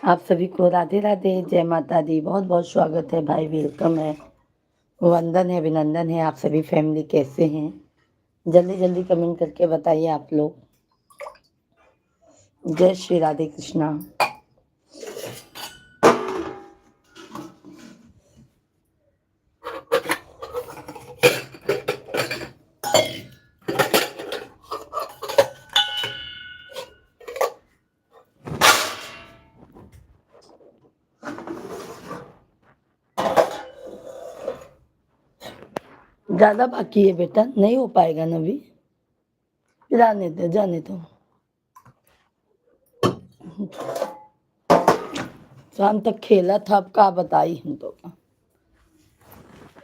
आप सभी को राधे राधे, जय माता दी। बहुत बहुत स्वागत है भाई, वेलकम है, वंदन है, अभिनंदन है। आप सभी फैमिली कैसे हैं? जल्दी जल्दी कमेंट करके बताइए आप लोग। जय श्री राधे कृष्णा। ज्यादा बाकी है बेटा, नहीं हो पाएगा ना अभी। जाने दो जाने दो, शाम तक खेला था, अब का बताई हम तो।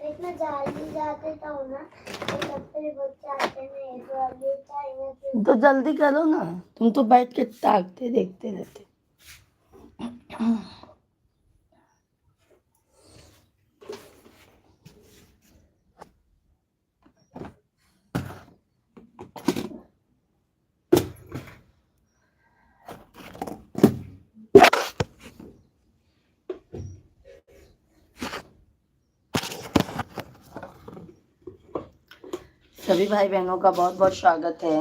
इतना जल्दी जाते तो ना, सबसे बच्चे आते नहीं तो अभी टाइम तो जल्दी करो ना, तुम तो बैठ के ताकते देखते रहते। सभी भाई बहनों का बहुत बहुत स्वागत है।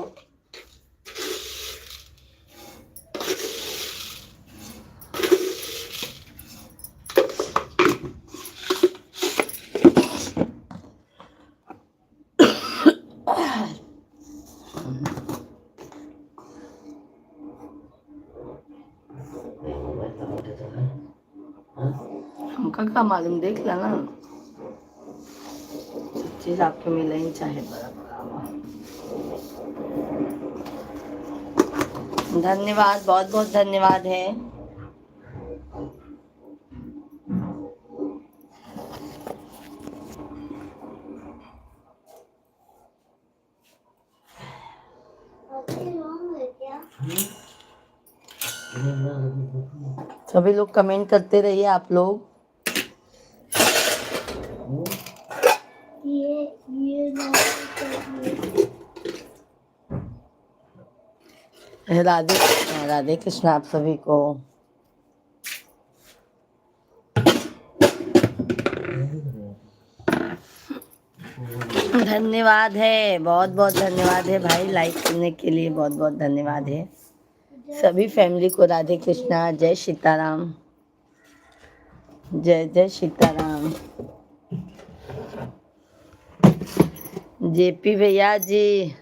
हमका का मालूम, देख लेना। सब चीज आपको मिले ही चाहे बड़ा बड़ा। धन्यवाद, बहुत बहुत धन्यवाद है। सभी लोग कमेंट करते रहिए आप लोग। ये राधे राधे कृष्ण आप सभी को। धन्यवाद है, बहुत बहुत धन्यवाद है भाई, लाइक करने के लिए बहुत बहुत धन्यवाद है। सभी फैमिली को राधे कृष्णा, जय सीताराम, जय जय सीताराम। जेपी भैया जी,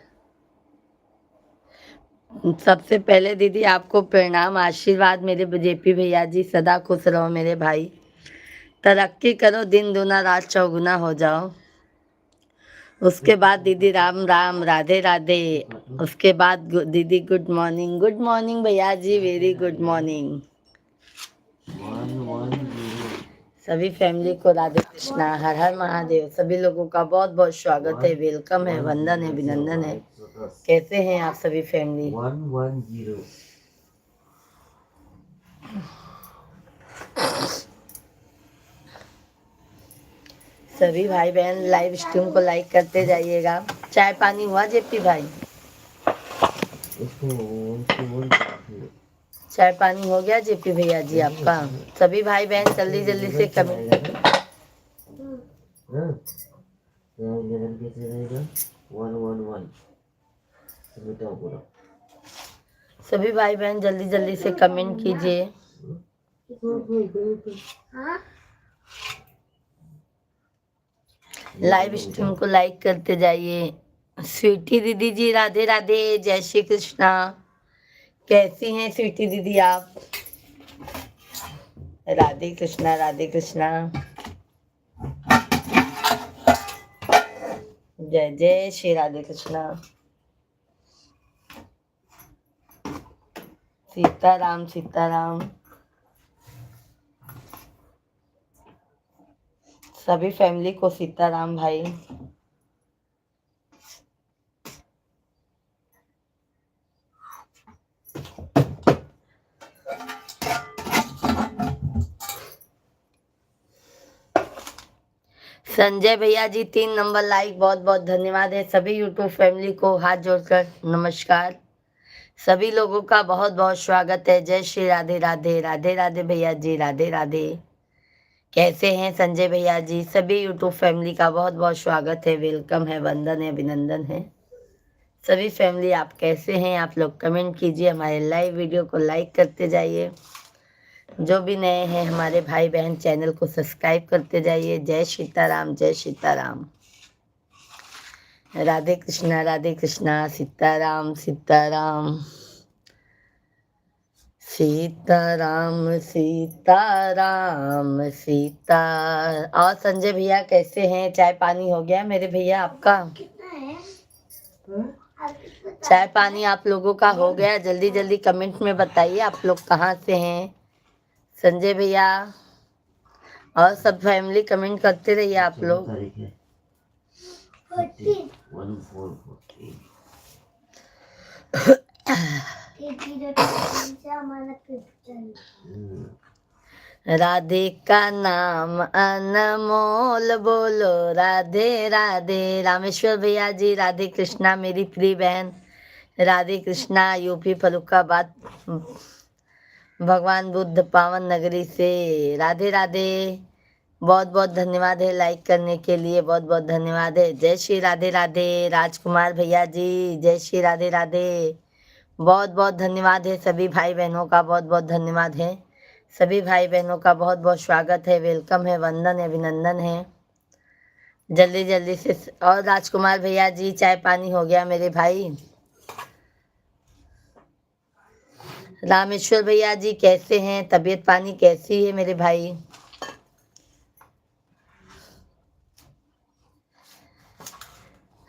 सबसे पहले दीदी आपको प्रणाम, आशीर्वाद मेरे जेपी भैया जी। सदा खुश रहो मेरे भाई, तरक्की करो, दिन दूना रात चौगुना हो जाओ। उसके बाद दीदी राम राम, राधे राधे। उसके बाद दीदी गुड मॉर्निंग, गुड मॉर्निंग भैया जी, वेरी गुड मॉर्निंग। सभी फैमिली को राधे कृष्णा, हर हर महादेव। सभी लोगों का बहुत बहुत स्वागत है, वेलकम है, वंदन है, अभिनंदन है। कैसे हैं आप सभी फैमिली? 110। सभी भाई बहन लाइव स्ट्रीम को लाइक करते जाइएगा। चाय पानी हुआ जेपी भाई? चाय पानी हो गया जेपी भैया जी आपका? सभी भाई बहन जल्दी जल्दी से कमेंट। 11 कैसे रहेगा? 111 समेटाओ पूरा। सभी भाई बहन जल्दी जल्दी से कमेंट कीजिए। लाइव स्ट्रीम को लाइक करते जाइए। स्वीटी दीदी जी राधे राधे, जय श्री कृष्णा। कैसी हैं स्वीटी दीदी आप? राधे कृष्णा, राधे कृष्णा, जय जय श्री राधे कृष्णा। सीताराम सीताराम। सभी फैमिली को सीताराम भाई। संजय भैया जी 3 नंबर लाइक, बहुत बहुत धन्यवाद है। सभी यूट्यूब फैमिली को हाथ जोड़कर नमस्कार। सभी लोगों का बहुत बहुत स्वागत है। जय श्री राधे राधे। राधे राधे भैया जी, राधे राधे। कैसे हैं संजय भैया जी? सभी यूट्यूब फैमिली का बहुत बहुत स्वागत है, वेलकम है, वंदन है, अभिनंदन है। सभी फैमिली आप कैसे हैं? आप लोग कमेंट कीजिए, हमारे लाइव वीडियो को लाइक करते जाइए। जो भी नए हैं हमारे भाई बहन चैनल को सब्सक्राइब करते जाइए। जय सीताराम, जय सीताराम। राधे कृष्णा, सीताराम सीताराम। सीताराम सीताराम सीता। और संजय भैया कैसे हैं? चाय पानी हो गया मेरे भैया आपका? कितना है? चाय पानी आप लोगों का हो गया? जल्दी जल्दी कमेंट में बताइए आप लोग कहाँ से हैं। संजय भैया और सब फैमिली कमेंट करते रहिए आप लोग। तारीख है 14 14 से हमारा पिक्चर। राधे का नाम अनमोल, बोलो राधे राधे। रामेश्वर भैया जी राधे कृष्णा। मेरी प्रिय बहन राधे कृष्णा, यूपी फरुखाबाद भगवान बुद्ध पावन नगरी से राधे राधे। बहुत बहुत धन्यवाद है लाइक करने के लिए, बहुत बहुत धन्यवाद है। जय श्री राधे राधे। राजकुमार भैया जी जय श्री राधे राधे। बहुत बहुत धन्यवाद है सभी भाई बहनों का, बहुत बहुत धन्यवाद है सभी भाई बहनों का। बहुत बहुत स्वागत है, वेलकम है, वंदन है, अभिनंदन है। जल्दी जल्दी से। और राजकुमार भैया जी चाय पानी हो गया मेरे भाई? रामेश्वर भैया जी कैसे हैं? तबीयत पानी कैसी है मेरे भाई?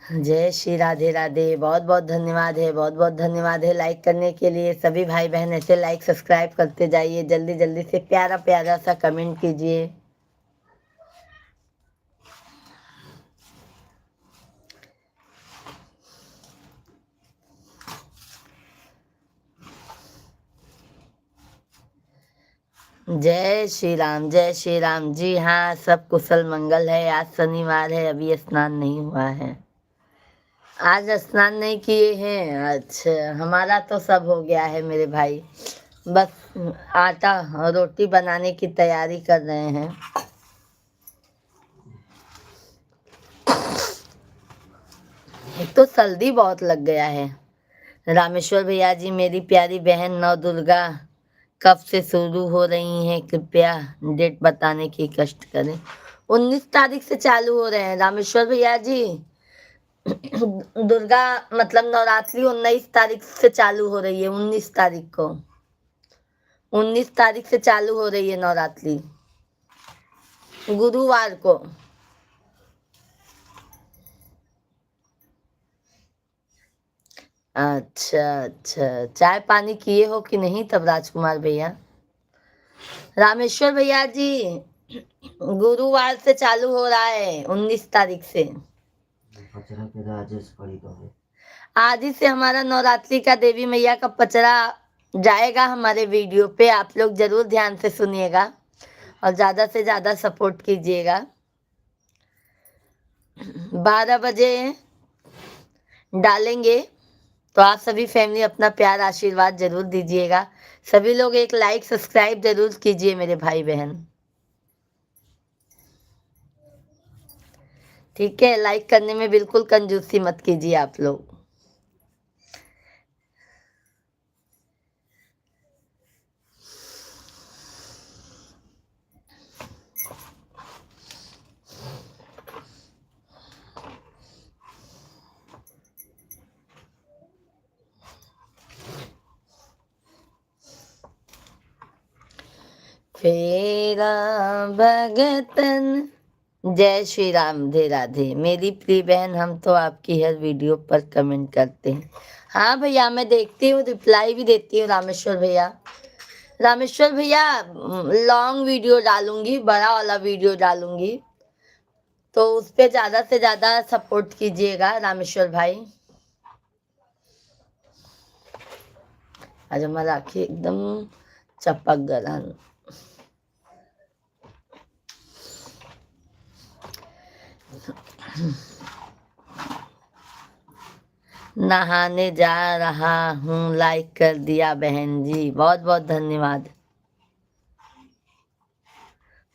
जय श्री राधे राधे। बहुत बहुत धन्यवाद है, बहुत बहुत धन्यवाद है लाइक करने के लिए। सभी भाई बहन ऐसे लाइक सब्सक्राइब करते जाइए। जल्दी जल्दी से प्यारा प्यारा सा कमेंट कीजिए। जय श्री राम, जय श्री राम। जी हाँ, सब कुशल मंगल है। आज शनिवार है, अभी स्नान नहीं हुआ है। आज स्नान नहीं किए हैं? अच्छा, हमारा तो सब हो गया है मेरे भाई। बस आटा रोटी बनाने की तैयारी कर रहे हैं। एक तो सर्दी बहुत लग गया है। रामेश्वर भैया जी मेरी प्यारी बहन नौ दुर्गा कब से शुरू हो रही हैं? कृपया डेट बताने की कष्ट करें। 19 तारीख से चालू हो रहे हैं रामेश्वर भैया जी। दुर्गा मतलब नवरात्रि 19 तारीख से चालू हो रही है। 19 तारीख को, 19 तारीख से चालू हो रही है नवरात्रि, गुरुवार को। अच्छा अच्छा, चाय पानी किए हो कि नहीं तब राजकुमार भैया? रामेश्वर भैया जी गुरुवार से चालू हो रहा है 19 तारीख से। पचरा के राजेश पड़ी तो है। आज ही से हमारा नवरात्रि का देवी मैया का पचरा जाएगा हमारे वीडियो पे। आप लोग जरूर ध्यान से सुनिएगा और ज्यादा से ज्यादा सपोर्ट कीजिएगा। 12 बजे डालेंगे, तो आप सभी फैमिली अपना प्यार आशीर्वाद जरूर दीजिएगा। सभी लोग एक लाइक सब्सक्राइब जरूर कीजिए मेरे भाई बहन। ठीक है, लाइक करने में बिल्कुल कंजूसी मत कीजिए आप लोग। फेरा भगतन। जय श्री राम, राधे राधे। मेरी प्रिय बहन, हम तो आपकी हर वीडियो पर कमेंट करते हैं। हाँ भैया, मैं देखती हूँ, रिप्लाई भी देती हूँ रामेश्वर भैया। रामेश्वर भैया लॉन्ग वीडियो डालूंगी, बड़ा वाला वीडियो डालूंगी, तो उस पे ज्यादा से ज्यादा सपोर्ट कीजिएगा रामेश्वर भाई। आज हमारा राखी एकदम चपक गलन। नहाने जा रहा हूँ, लाइक कर दिया बहन जी, बहुत बहुत धन्यवाद।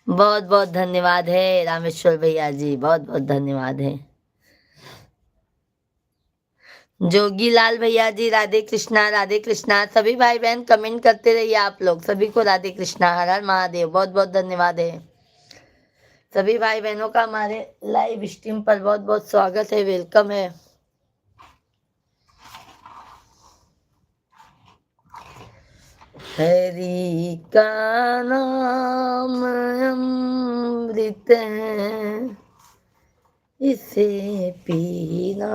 बहुत बहुत धन्यवाद है रामेश्वर भैया जी, बहुत बहुत धन्यवाद है। जोगी लाल भैया जी राधे कृष्णा, राधे कृष्णा। सभी भाई बहन कमेंट करते रहिए आप लोग, सभी को राधे कृष्णा, हर हर महादेव, बहुत बहुत धन्यवाद है। सभी भाई बहनों का हमारे लाइव स्ट्रीम पर बहुत बहुत स्वागत है, वेलकम है। हरि का नाम अमृत है, इसे पीना।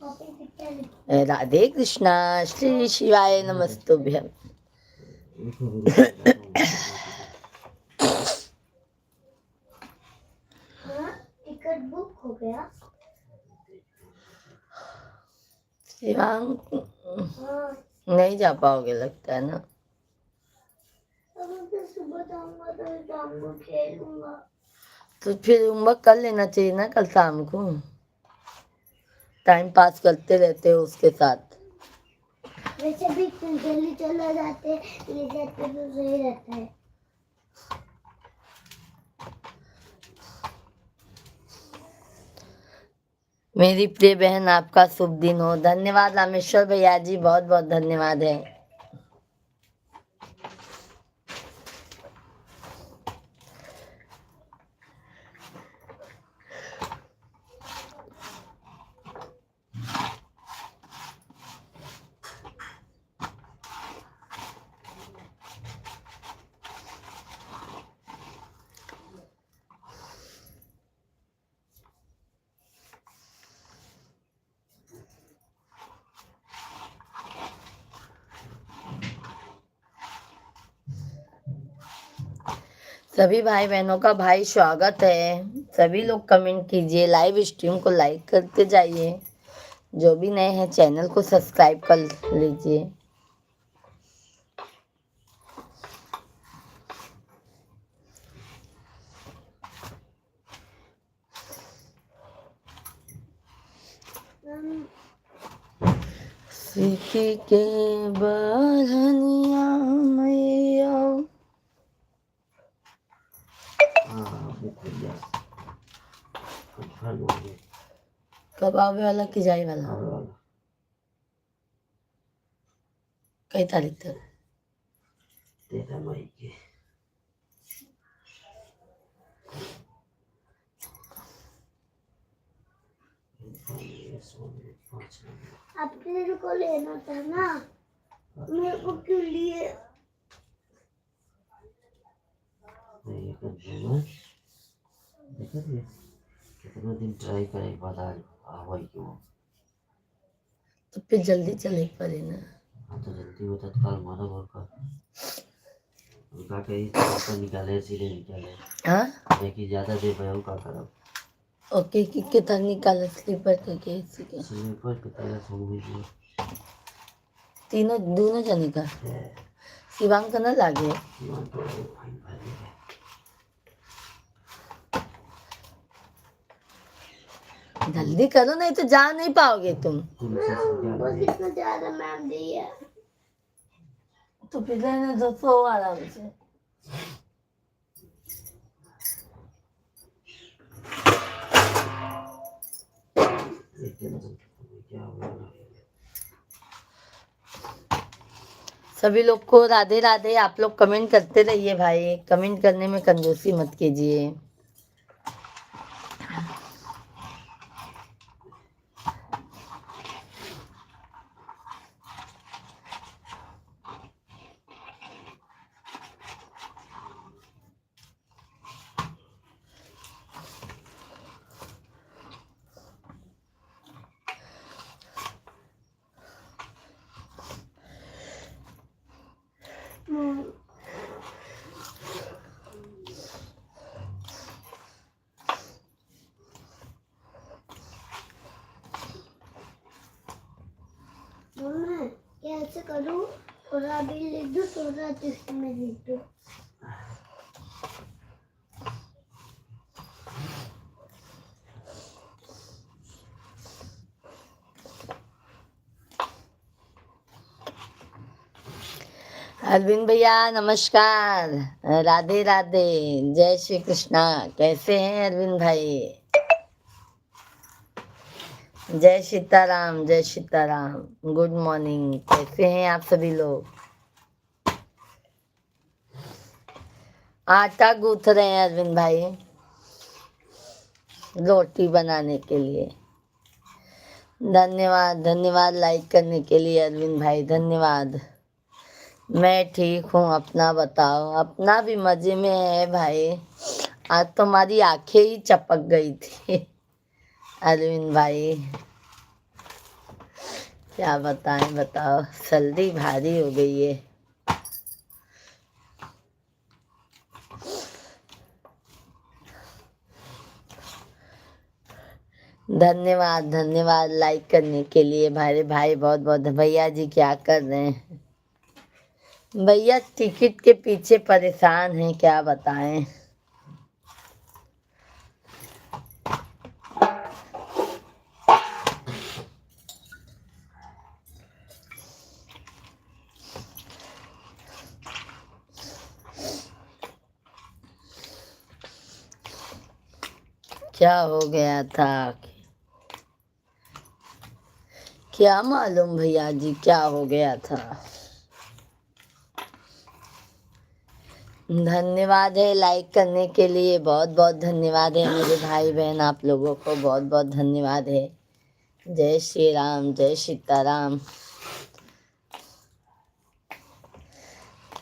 कॉपी पिक्चर राधे कृष्णा, श्री शिवाय नमस्तुभ्यम। हाँ टिकट बुक हो गया। शिवांग हाँ नहीं जा पाओगे लगता है ना। अब मैं सुबह जाऊंगा तो शाम को खेलूंगा। तो फिर होमवर्क कर लेना चाहिए ना कल शाम को, टाइम पास करते रहते हो उसके साथ। वैसे भी जल्दी चला जाते ले जाते तो सही रहता है। मेरी प्रिय बहन आपका शुभ दिन हो। धन्यवाद रामेश्वर भैया जी, बहुत बहुत धन्यवाद है। सभी भाई बहनों का भाई स्वागत है। सभी लोग कमेंट कीजिए, लाइव स्ट्रीम को लाइक करते जाइए। जो भी नए हैं चैनल को सब्सक्राइब कर लीजिए। सीखी के बरहनिया मैया। हाँ बुक हो गया, कंफर्म हो गया। कब आवे वाला कि जाए वाला? आवे वाला कई तारीख तक? 13 मई के। आपने को लेना था ना, मेरे को क्यों लिए? नहीं कंफर्म है, देखा दिए कितना दिन ट्राई करे एक बार आवाई क्यों। तो फिर जल्दी चले पड़े ना। हाँ तो जल्दी होता तो कल मारा और का उनका कहीं ऊपर निकाले सीधे निकाले। हाँ देखिए ज़्यादा देर भयो का करब। ओके कि कितना निकाला स्लीपर के इसके? स्लीपर की तरह सो गई तीनों दोनों जने का है। शिवांग का ना लागे। ईमान तो फाइन भाई है। जल्दी करो नहीं तो जा नहीं पाओगे तुम। तुमसे क्या बस लगे? इतना ज्यादा मैम दी है। तो फिर रहने दो, सो आराम से। एक दिन तो क्या होगा। सभी लोग को राधे राधे। आप लोग कमेंट करते रहिए भाई, कमेंट करने में कंजूसी मत कीजिए। मम्मा कैसे करूँ? थोड़ा भी लिख दो, थोड़ा टेस्ट में लिख दो। अरविंद भैया नमस्कार, राधे राधे, जय श्री कृष्णा। कैसे हैं अरविंद भाई? जय सीताराम, जय सीताराम। गुड मॉर्निंग, कैसे हैं आप सभी लोग? आटा गूंथ रहे हैं अरविंद भाई रोटी बनाने के लिए। धन्यवाद धन्यवाद लाइक करने के लिए अरविंद भाई, धन्यवाद। मैं ठीक हूँ, अपना बताओ। अपना भी मजे में है भाई। आज तो हमारी आंखें ही चपक गई थी अरविंद भाई, क्या बताएं, बताओ। सर्दी भारी हो गई है। धन्यवाद धन्यवाद लाइक करने के लिए भाई भाई, बहुत बहुत। भैया जी क्या कर रहे हैं? भैया टिकट के पीछे परेशान हैं, क्या बताएं। क्या हो गया था, क्या मालूम भैया जी, क्या हो गया था। धन्यवाद है लाइक करने के लिए, बहुत बहुत धन्यवाद है मेरे भाई बहन, आप लोगों को बहुत बहुत धन्यवाद है। जय श्री राम, जय सीताराम,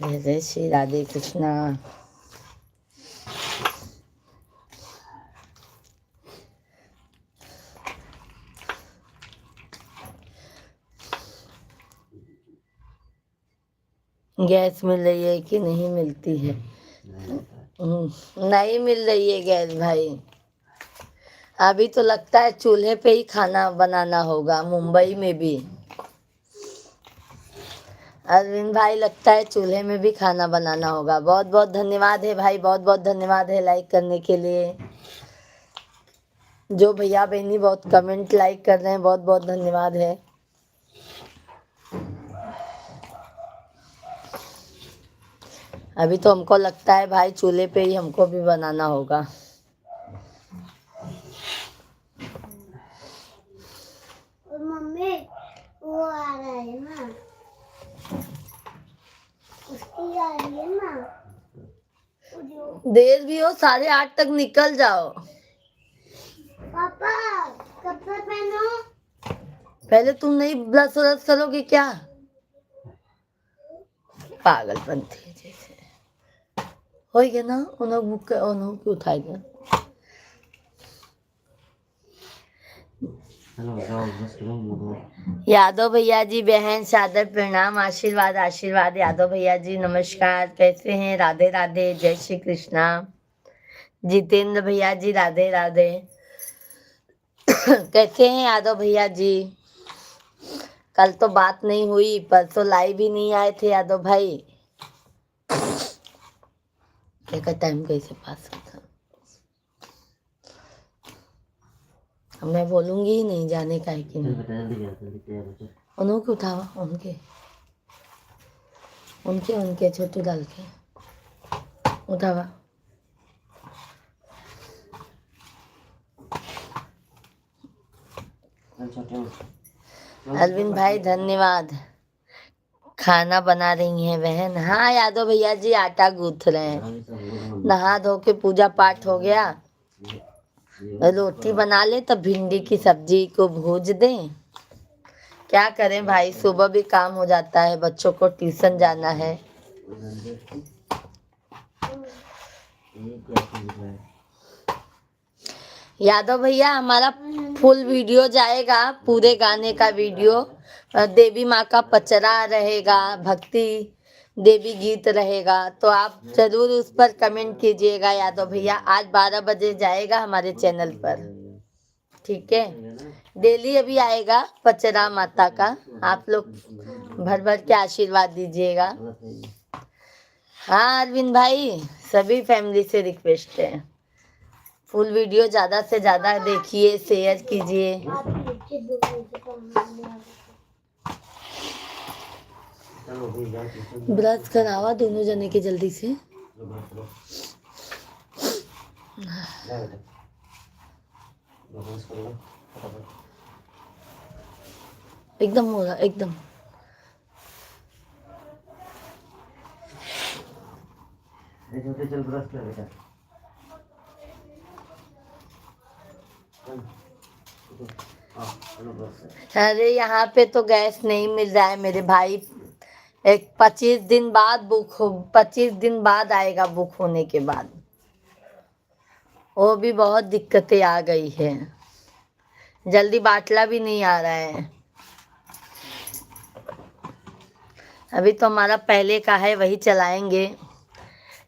जय श्री राधे कृष्णा। गैस मिल रही है कि नहीं मिलती है? नहीं मिल रही है गैस भाई। अभी तो लगता है चूल्हे पे ही खाना बनाना होगा, मुंबई में भी। अरविंद भाई लगता है चूल्हे में भी खाना बनाना होगा। बहुत बहुत धन्यवाद है भाई, बहुत बहुत धन्यवाद है लाइक करने के लिए। जो भैया बहनी बहुत कमेंट लाइक कर रहे हैं, बहुत बहुत धन्यवाद है। अभी तो हमको लगता है भाई चूल्हे पे ही हमको भी बनाना होगा। और मम्मी वो आ रहा है ना, उसकी आ रही है ना, वो जो देर भी हो, 8:30 तक निकल जाओ। पापा कपड़े पहनो। पहले तुम नहीं ब्रश व्रश करोगे क्या? पागलपंती है जैसे। हो गया ना, उन्होंने बुक उन्होंने क्यों उठाएगा। यादव भैया जी बहन सादर प्रणाम, आशीर्वाद आशीर्वाद। यादव भैया जी नमस्कार, कैसे हैं? राधे राधे, जय श्री कृष्णा। जितेंद्र भैया जी राधे राधे। कैसे हैं यादव भैया जी? कल तो बात नहीं हुई, परसों लाइव भी नहीं आए थे यादव भाई। क्या का टाइम कैसे पास होता, मैं बोलूंगी ही नहीं, जाने का है कि नहीं। उन्हों को उठावा, उनके उनके उनके छोटू डाल के उठावा। अरविंद भाई धन्यवाद। खाना बना रही हैं बहन? हाँ यादव भैया जी आटा गूंथ रहे हैं। नहा धो के पूजा पाठ हो गया, रोटी बना ले तब भिंडी की सब्जी को भूज दें। क्या करें भाई, सुबह भी काम हो जाता है, बच्चों को ट्यूशन जाना है। यादव भैया हमारा फुल वीडियो जाएगा, पूरे गाने का वीडियो। देवी माँ का पचरा रहेगा, भक्ति देवी गीत रहेगा, तो आप जरूर उस पर कमेंट कीजिएगा यादव भैया। आज 12 बजे जाएगा हमारे चैनल पर, ठीक है? डेली अभी आएगा पचरा माता का, आप लोग भर भर के आशीर्वाद दीजिएगा। हाँ अरविंद भाई, सभी फैमिली से रिक्वेस्ट है, फुल वीडियो ज़्यादा से ज़्यादा देखिए, शेयर कीजिए। चलो भी जाओ ट्यूशन ब्रश करावा दोनों जने के जल्दी से। जाओ, ब्रश करो। जाओ बेटा, ब्रश कर लो फटाफट। एकदम हो रहा एकदम। छोटे चल ब्रश कर बेटा। चल, उठो, आओ, चलो ब्रश कर। अरे यहाँ पे तो गैस नहीं मिल रहा है मेरे भाई। एक 25 दिन बाद 25 दिन बाद आएगा, बुक होने के बाद। वो भी बहुत दिक्कतें आ गई है, जल्दी बाटला भी नहीं आ रहा है। अभी तो हमारा पहले का है, वही चलाएंगे।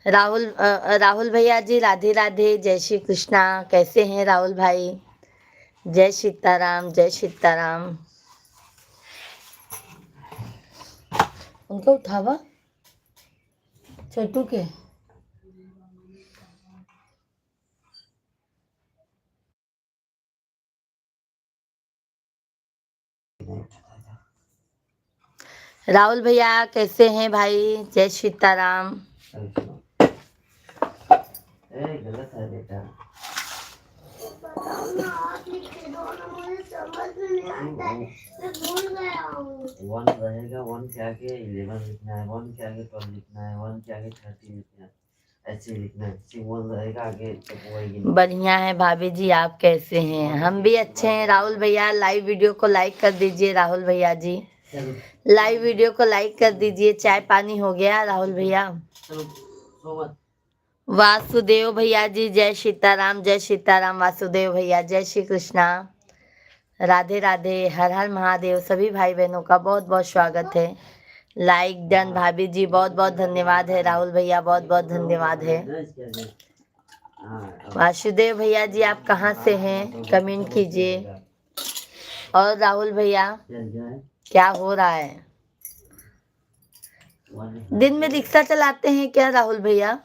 राहुल भैया जी राधे राधे, जय श्री कृष्णा। कैसे हैं राहुल भाई? जय सीताराम, जय सीताराम। उनका उठावा छोटू के। राहुल भैया कैसे हैं भाई? जय सीताराम। चल, चलो। गलत है बेटा। बताओ ना, आप लिख के दो ना, मुझे समझ में नहीं आता है, मैं भूल गया हूँ। 1 रहेगा, 1 के आगे 11 लिखना है, 1 के आगे 12 लिखना है, 1 के आगे 13 लिखना है, ऐसे ही लिखना है। 1 रहेगा आगे तो वही बढ़िया है भाभी जी, आप कैसे हैं? हम भी अच्छे हैं। राहुल भैया लाइव वीडियो को लाइक कर दीजिए। राहुल भैया जी लाइव वीडियो को लाइक कर दीजिए। चाय पानी हो गया राहुल भैया? चलो सो मत। वासुदेव भैया जी जय सीताराम, जय सीताराम। वासुदेव भैया जय श्री कृष्णा, राधे राधे, हर हर महादेव। सभी भाई बहनों का बहुत बहुत स्वागत है। लाइक डन भाभी जी, बहुत बहुत धन्यवाद है। राहुल भैया बहुत बहुत धन्यवाद है। वासुदेव भैया जी आप कहाँ से हैं? कमेंट कीजिए। और राहुल भैया क्या हो रहा है? दिन में रिक्शा चलाते हैं क्या राहुल भैया?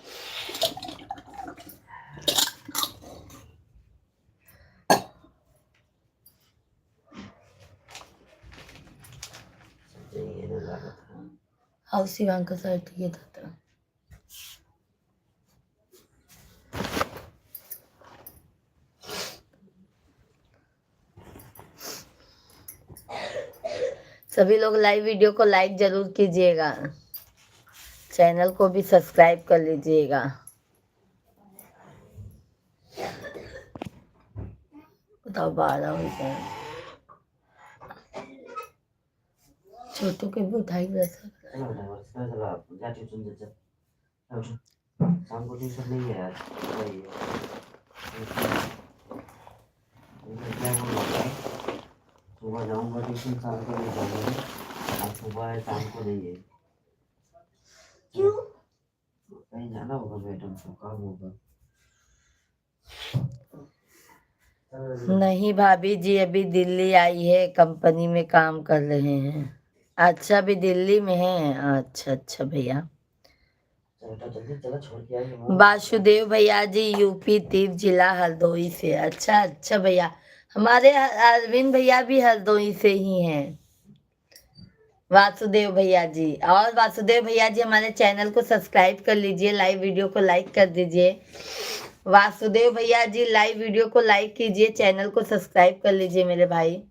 हाउ शिवांक सर ठीक था। सभी लोग लाइव वीडियो को लाइक जरूर कीजिएगा, चैनल को भी सब्सक्राइब कर लीजिएगा। बताओ 12 हो गए। छोटू के भी उठाई शाम को ट्यूशन नहीं है यार, वही है। क्या बोल सुबह जाऊंगा ट्यूशन, शाम को नहीं जाऊंगा। आज सुबह है, शाम को नहीं है। क्यों? कहीं जाना होगा मैडम को, काम होगा। नहीं भाभी जी अभी दिल्ली आई है, कंपनी में काम कर रहे हैं। अच्छा अभी दिल्ली में है। अच्छा अच्छा भैया। वासुदेव भैया जी यूपी तीर जिला हरदोई से। अच्छा अच्छा भैया, हमारे अरविंद भैया भी हरदोई से ही हैं। वासुदेव भैया जी, और वासुदेव भैया जी हमारे चैनल को सब्सक्राइब कर लीजिए, लाइव वीडियो को लाइक कर दीजिए। वासुदेव भैया जी लाइव वीडियो को लाइक कीजिए, चैनल को सब्सक्राइब कर लीजिए मेरे भाई।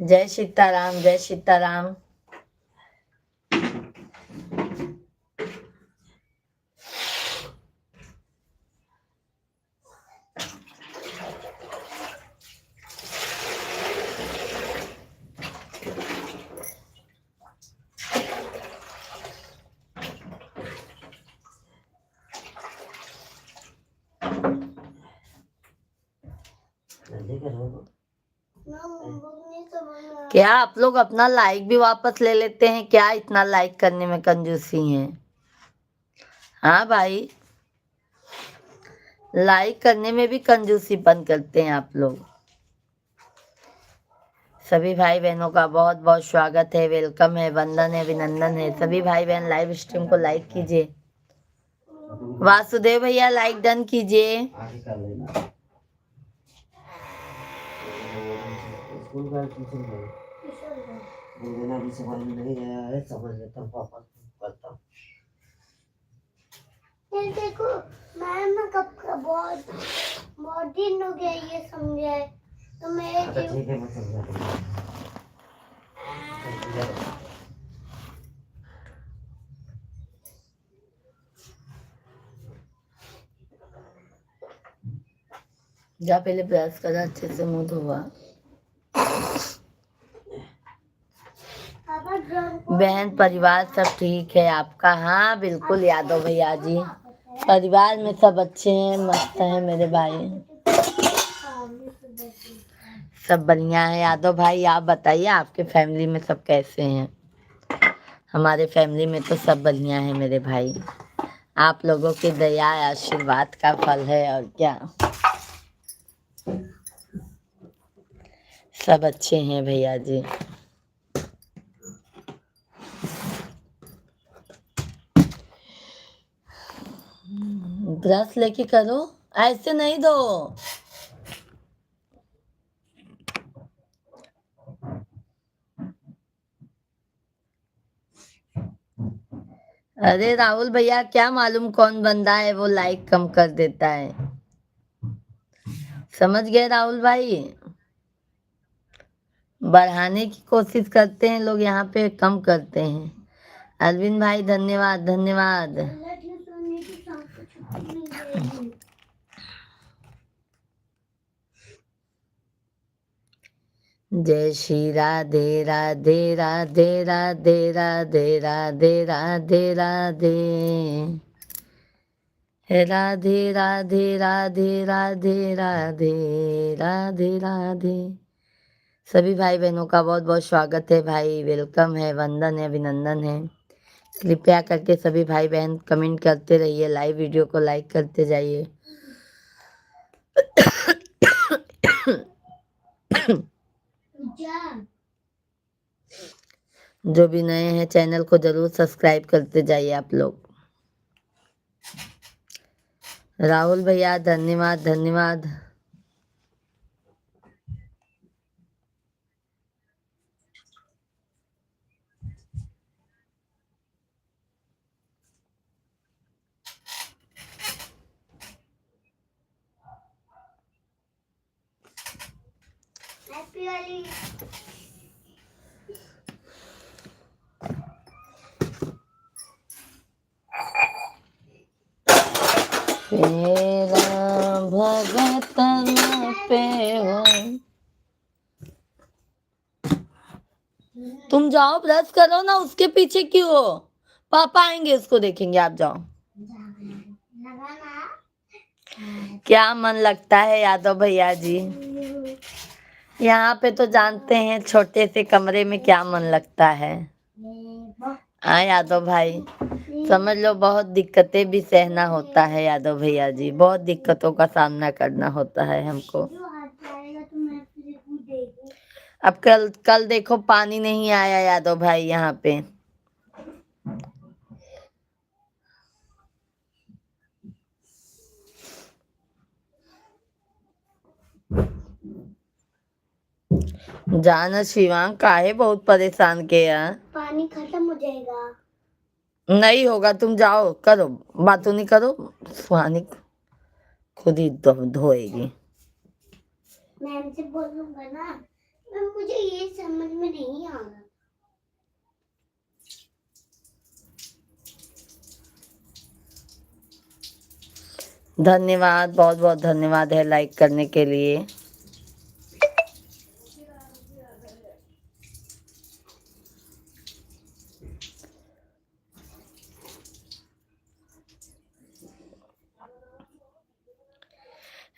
जय सीताराम, जय सीताराम। क्या आप लोग अपना लाइक भी वापस ले लेते हैं क्या? इतना लाइक करने में कंजूसी हैं? हाँ भाई, लाइक करने में भी कंजूसीपन करते हैं आप लोग। सभी भाई बहनों का बहुत बहुत स्वागत है, वेलकम है, वंदन है, अभिनंदन है। सभी भाई बहन लाइव स्ट्रीम को लाइक कीजिए। वासुदेव भैया लाइक डन कीजिए। स्कूल का ट्यूशन मुझे ना अभी समझ में नहीं आया है, समझ लेता हूँ, पापा करता हूँ। ये देखो मैम ना कब का बहुत बहुत दिन हो गया ये समझे तो मैं अच्छा ठीक है, मैं समझा दूंगा। जा पहले ब्रश करा, अच्छे से मुंह धोआ। पापा ड्रम को बहन परिवार सब ठीक है आपका? हाँ बिल्कुल यादव भैया जी, परिवार में सब अच्छे हैं, मस्त हैं मेरे भाई, सब बढ़िया है। यादव भाई आप बताइए आपके फैमिली में सब कैसे हैं? हमारे फैमिली में तो सब बढ़िया है मेरे भाई, आप लोगों की दया आशीर्वाद का फल है और क्या। सब अच्छे हैं भैया जी। ब्रश लेके करो, ऐसे नहीं दो। अरे राहुल भैया क्या मालूम कौन बंदा है वो लाइक कम कर देता है, समझ गए राहुल भाई? बढ़ाने की कोशिश करते हैं लोग, यहाँ पे कम करते हैं। अरविंद भाई धन्यवाद धन्यवाद। लड़की सोने की सांस को छुट्टी मिल जाएगी। जय श्री राधे राधे राधे राधे राधे राधे राधे राधे राधे राधे राधे राधे राधे राधे राधे। सभी भाई बहनों का बहुत बहुत स्वागत है भाई, वेलकम है, वंदन है, अभिनंदन है। कृपया करके सभी भाई बहन कमेंट करते रहिए, लाइव वीडियो को लाइक करते जाइए। जा जो भी नए हैं चैनल को जरूर सब्सक्राइब करते जाइए आप लोग। राहुल भैया धन्यवाद धन्यवाद। हैप्पी वाली तेरा भगत न पे हो। तुम जाओ ब्रश करो ना, उसके पीछे क्यों हो? पापा आएंगे उसको देखेंगे, आप जाओ। लगाना क्या मन लगता है यादव भैया जी, यहाँ पे तो जानते हैं छोटे से कमरे में क्या मन लगता है। हाँ यादव भाई, समझ लो बहुत दिक्कतें भी सहना होता है यादव भैया जी, बहुत दिक्कतों का सामना करना होता है हमको। जो हाथ जाएगा तो मैं तुझे देगी। अब कल कल देखो पानी नहीं आया यादव भाई यहाँ पे। जाना शिवांग काहे बहुत परेशान किया। पानी खत्म हो जाएगा। नहीं होगा, तुम जाओ करो, बातों नहीं करो, सुहानी खुद ही धोएगी। मैम से बोलूंगा ना, मैम मुझे ये समझ में नहीं आ रहा। धन्यवाद, बहुत बहुत धन्यवाद है लाइक करने के लिए।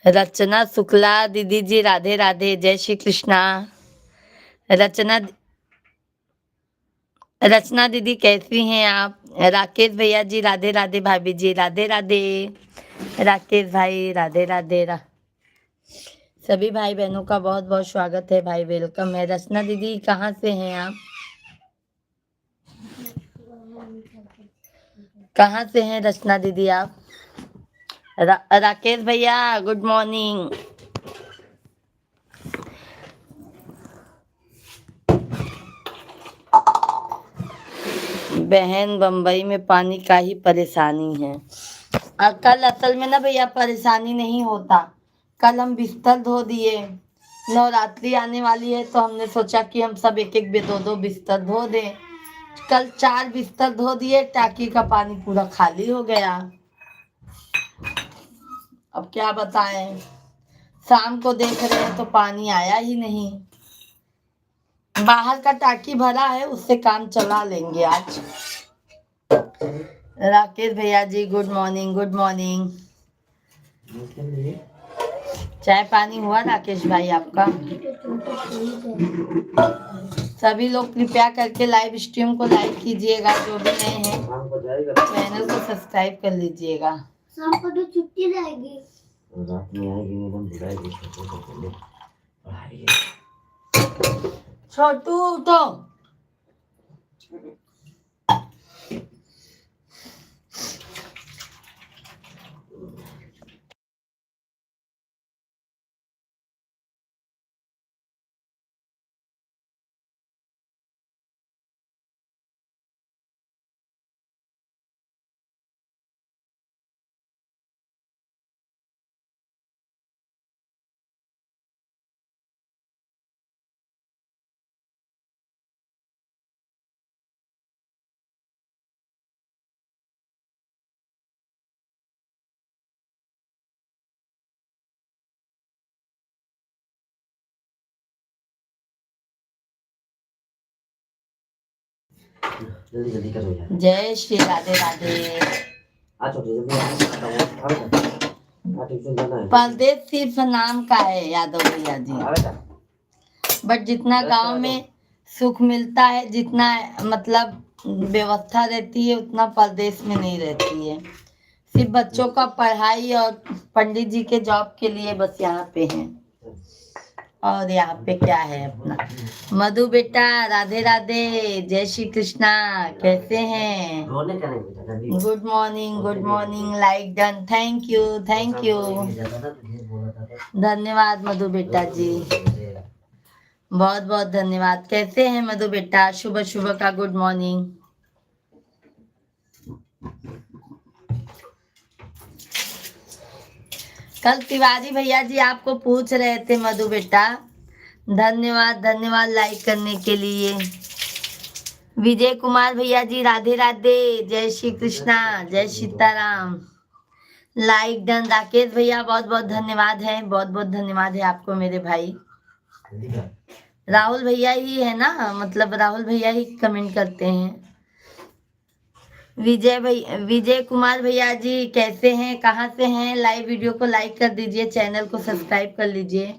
रचना शुक्ला दीदी जी राधे राधे, जय श्री कृष्णा। रचना दीदी कैसी हैं आप? राकेश भैया जी राधे राधे, भाभी जी राधे राधे, राकेश भाई राधे राधे सभी भाई बहनों का बहुत बहुत स्वागत है भाई, वेलकम है। रचना दीदी कहाँ से हैं आप? कहाँ से हैं रचना दीदी आप? राकेश भैया गुड मॉर्निंग। बहन बम्बई में पानी का ही परेशानी है। और कल असल में ना भैया परेशानी नहीं होता, कल हम बिस्तर धो दिए, नवरात्रि आने वाली है तो हमने सोचा कि हम सब एक एक दो दो बिस्तर धो दें। कल 4 बिस्तर धो दिए, टाकी का पानी पूरा खाली हो गया। अब क्या बताएं, शाम को देख रहे हैं तो पानी आया ही नहीं। बाहर का टाकी भरा है, उससे काम चला लेंगे आज। राकेश भैया जी गुड मॉर्निंग, गुड मॉर्निंग। चाय पानी हुआ राकेश भाई आपका? सभी लोग कृपया करके लाइव स्ट्रीम को लाइक कीजिएगा, जो भी नए हैं चैनल को सब्सक्राइब कर लीजिएगा। शाम को तो छुट्टी रहेगी, रात में आएगी एकदम बुलाएगी पढ़ाई। छोटू उठो। जल्दी जल्दी करो यार। जय श्री राधे राधे। आ छोटे जल्दी आ ट्यूशन जाना है। परदेश सिर्फ नाम का है यादव भैया जी, बट जितना गांव में सुख मिलता है, जितना मतलब व्यवस्था रहती है, उतना परदेश में नहीं रहती है। सिर्फ बच्चों का पढ़ाई और पंडित जी के जॉब के लिए बस यहाँ पे हैं, और यहाँ पे क्या है अपना। मधु बेटा राधे राधे, जय श्री कृष्णा, कैसे हैं? रोने का नहीं बेटा, जल्दी। Good morning, good morning, like done, thank you, thank you, धन्यवाद मधु बेटा जी, बहुत बहुत धन्यवाद। कैसे हैं मधु बेटा? सुबह सुबह का गुड मॉर्निंग। कल तिवारी भैया जी आपको पूछ रहे थे मधु बेटा, धन्यवाद धन्यवाद लाइक करने के लिए। विजय कुमार भैया जी राधे राधे, जय श्री कृष्णा, जय सीताराम, लाइक डन। राकेश भैया बहुत बहुत धन्यवाद है, बहुत बहुत धन्यवाद है आपको मेरे भाई। राहुल भैया ही है ना, मतलब राहुल भैया ही कमेंट करते हैं। विजय कुमार भैया जी कैसे हैं, कहाँ से हैं? लाइव वीडियो को लाइक कर दीजिए, चैनल को सब्सक्राइब कर लीजिए।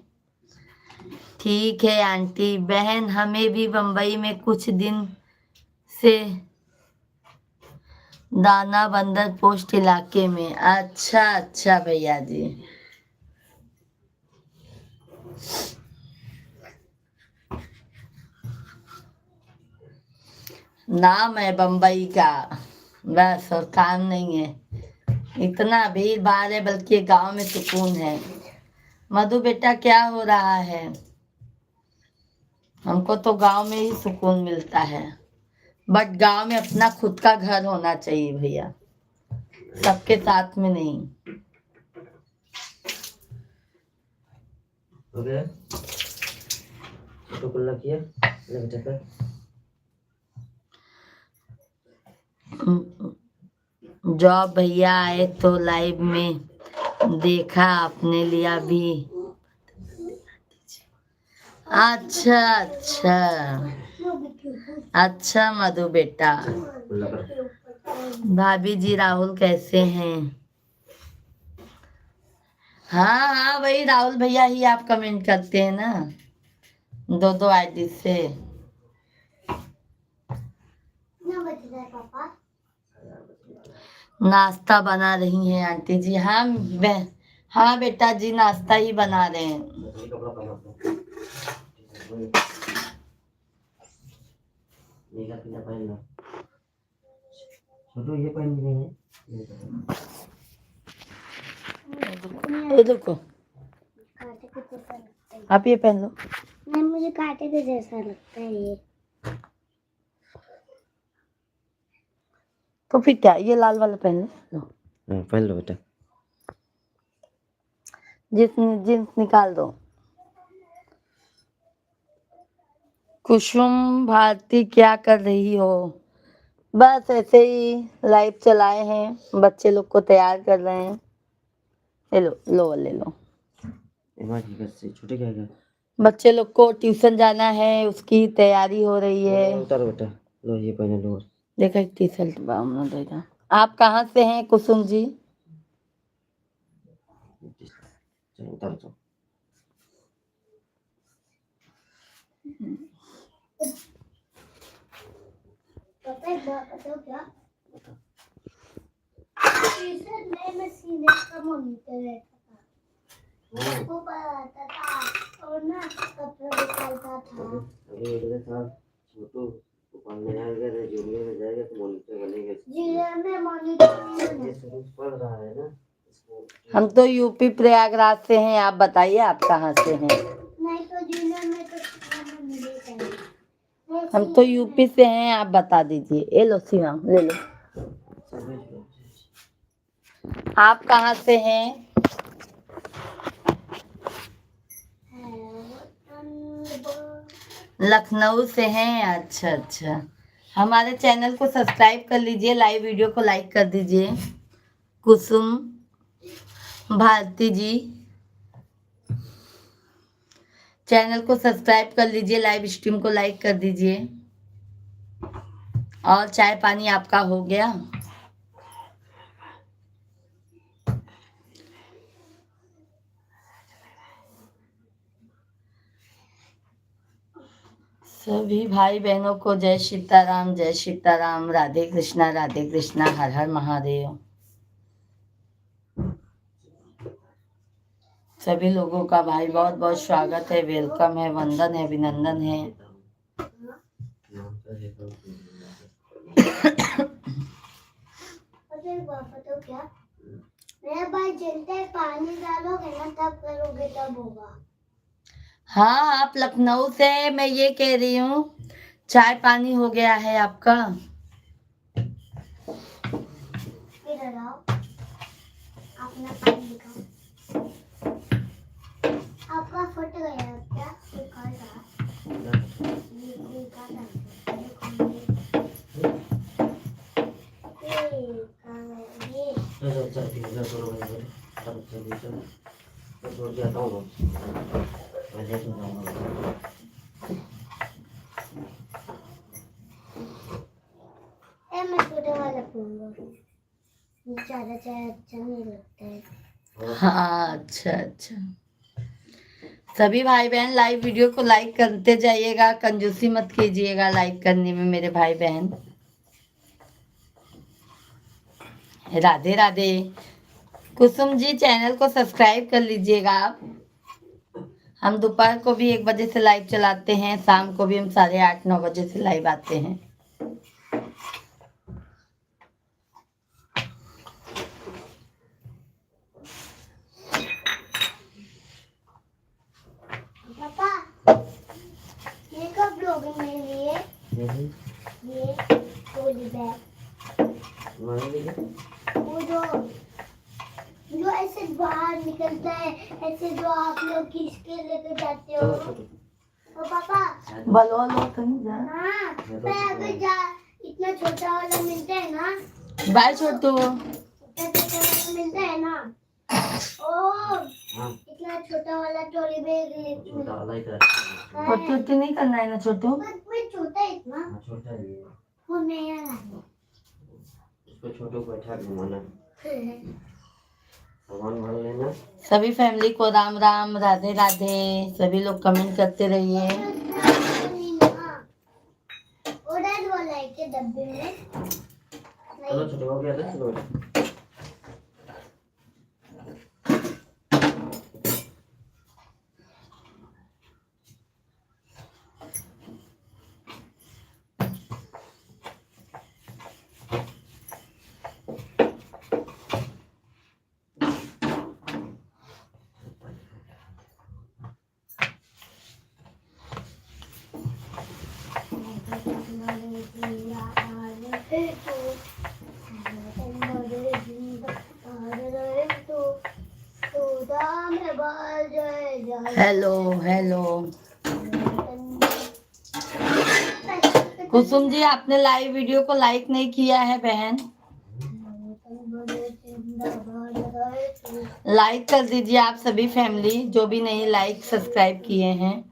ठीक है आंटी बहन, हमें भी बम्बई में कुछ दिन से दाना बंदर पोस्ट इलाके में। अच्छा अच्छा भैया जी, नाम है बम्बई का बस, और काम नहीं है। इतना भीड़ भाड़ है, बल्कि गांव में सुकून है। मधु बेटा क्या हो रहा है? हमको तो गांव में ही सुकून मिलता है, बट गांव में अपना खुद का घर होना चाहिए भैया, सबके साथ में नहीं। हो गया तो कुल्ला किया ले बेटा कर। जॉब भैया आए तो लाइव में देखा, आपने लिया भी। अच्छा अच्छा अच्छा मधु बेटा। कुल्ला कर। भाभी जी राहुल कैसे हैं? हाँ हाँ वही राहुल भैया ही आप कमेंट करते हैं ना, दो दो आईडी से। कितना बज रहा है पापा? नाश्ता बना रही हैं आंटी जी? हाँ हाँ बेटा जी नाश्ता ही बना रहे हैं। कपड़ा पहना नीला पीला पहन लो। छोटू ये पहन लिए हैं। ये देखो कांटे के जैसा लगता है। आप ये पहन लो। नहीं मुझे कांटे के जैसा लगता है ये। तो फिर क्या, ये लाल वाला पहन लो। पहन लो बेटा। जींस निकाल दो। कुसुम भारती क्या कर रही हो? बस ऐसे ही लाइव चलाए हैं, बच्चे लोग को तैयार कर रहे हैं। ले लो, लो ले लो। छोटे क्या क्या बच्चे लोग को ट्यूशन जाना है, उसकी तैयारी हो रही है। उतारो बेटा, लो ये पहने लो। देखा टी शर्ट देगा। आप कहाँ से हैं कुसुम जी? चलो उतारो तो। पता है बताओ क्या, टी-शर्ट में सीने का मॉनिटर रहता था, वो पर आता था और ना कपड़ा निकालता था। अभी अगले साल छोटू पढ़ने आएगा ना, जूनियर में जाएगा तो मॉनिटर बनेगा। जूनियर में मॉनिटर नहीं बना। ये शुरू से पढ़ रहा है ना इसको। हम तो यूपी प्रयागराज से हैं, आप बताइए आप कहाँ से हैं? नहीं तो जूनियर में तो सीना मिलेगा। हम तो यूपी से हैं, आप बता दीजिए। ये लो शिवम, ले लो। समझ लो। आप कहाँ से हैं? लखनऊ से हैं। अच्छा अच्छा, हमारे चैनल को सब्सक्राइब कर लीजिए, लाइव वीडियो को लाइक कर दीजिए। कुसुम भारती जी चैनल को सब्सक्राइब कर लीजिए, लाइव स्ट्रीम को लाइक कर दीजिए। और चाय पानी आपका हो गया? सभी भाई बहनों को जय सीताराम, जय सीताराम, राधे कृष्णा, हर हर महादेव। सभी लोगों का भाई बहुत बहुत स्वागत है, वेलकम है, वंदन है, अभिनंदन है। तो क्या मेरा भाई जलते पानी डालोगे ना तब करोगे, तब होगा। हाँ, आप लखनऊ से, मैं ये कह रही हूँ चाय पानी हो गया है आपका? इधर आओ, अपना पानी दिखाओ। आपका फट गया क्या? दिखा रहा मैं छोटे वाला पीऊंगा, ज्यादा चाय अच्छा नहीं लगता है। हाँ अच्छा अच्छा। सभी भाई बहन लाइव वीडियो को लाइक करते जाइएगा, कंजूसी मत कीजिएगा लाइक करने में मेरे भाई बहन। राधे राधे। कुसुम जी चैनल को सब्सक्राइब कर लीजिएगा आप। हम दोपहर को भी 1 बजे से लाइव चलाते हैं, शाम को भी हम 8:30-9 बजे से लाइव आते हैं। पापा ये कब लोगे मेरे लिए? ये ट्रॉली बैग, वो जो ऐसे बाहर निकलता है, ऐसे जो आप लोग किसके लेकर जाते हो। तो पापा बलवा लो तो नहीं जा। हाँ, मैं अभी जा, इतना छोटा वाला मिलता है ना। बाय छोटू। इतना छोटा वाला मिलता है ना। ओ इतना छोटा वाला ट्रॉली बैग छोटू नहीं करना है ना छोटू? मैं छोटा है इतना। छोटा है वो नया लाया। उसको छोटू को बैठा घुमाना, सामान भर लेना। सभी फैमिली को राम राम, राधे राधे। सभी लोग कमेंट करते रहिए। ऑरेंज वाला है के डब्बे में? चलो छोटू हो गया था, चलो हेलो हेलो। कुसुम जी, आपने लाइव वीडियो को लाइक नहीं किया है बहन, लाइक कर दीजिए आप सभी फैमिली जो भी नहीं लाइक सब्सक्राइब किए हैं।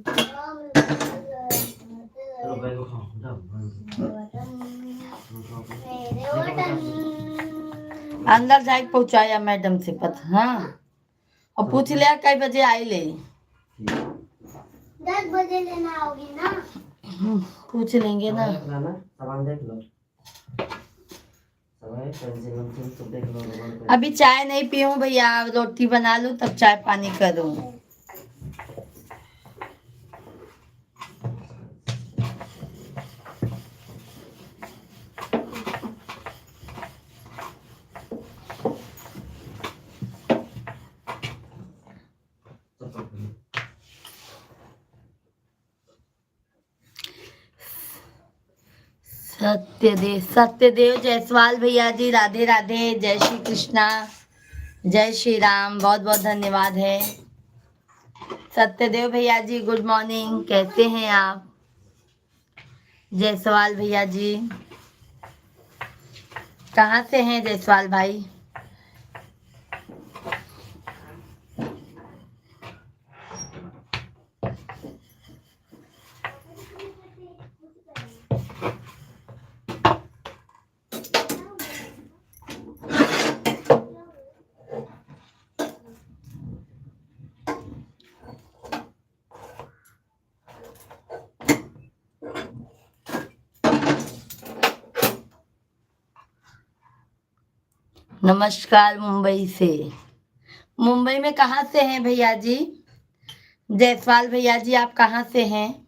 चलो भाई को खाओ, जाओ। अंदर जाके पहुंचाया मैडम से पता, हाँ, और पूछ लिया कई बजे आई ले। 10 बजे लेना होगी ना। पूछ लेंगे ना। सामान देख लो, पेंसिल वंसिल सब देख लो, रबड़ पेंसिल। अभी चाय नहीं पीऊं भैया, रोटी बना लूं तब चाय पानी करूं। सत्यदेव जायसवाल भैया जी, राधे राधे, जय श्री कृष्णा, जय श्री राम, बहुत बहुत धन्यवाद है। सत्यदेव भैया जी गुड मॉर्निंग, कैसे हैं आप? जायसवाल भैया जी कहाँ से हैं जायसवाल भाई? नमस्कार मुंबई से। मुंबई में कहाँ से हैं भैया जी? जायसवाल भैया जी आप कहाँ से हैं?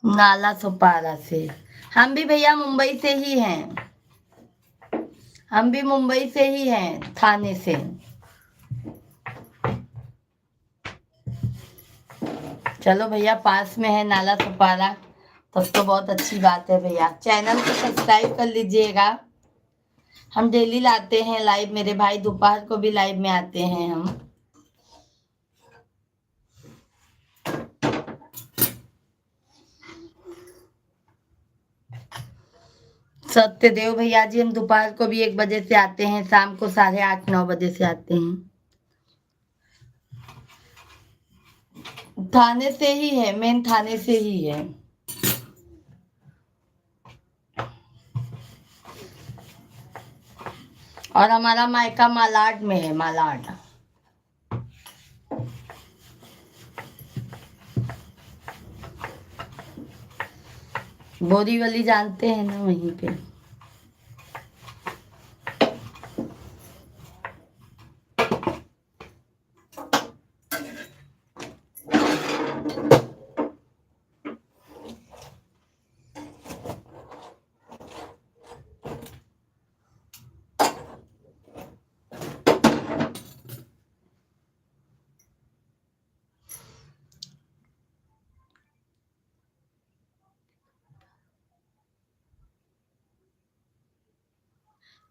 नाला सुपारा से। हम भी भैया मुंबई से ही हैं, हम भी मुंबई से ही हैं, थाने से। चलो भैया, पास में है नाला सुपारा, तब तो बहुत अच्छी बात है भैया। चैनल को सब्सक्राइब कर लीजिएगा, हम डेली लाते हैं लाइव, मेरे भाई दोपहर को भी लाइव में आते हैं हम। सत्यदेव भैया जी हम दोपहर को भी 1 बजे से आते हैं, शाम को 8:30 9 बजे से आते हैं। थाने से ही है, मेन थाने से ही है। और हमारा मायका मालाड में है, मालाड। बोरीवली जानते हैं ना, वहीं पे।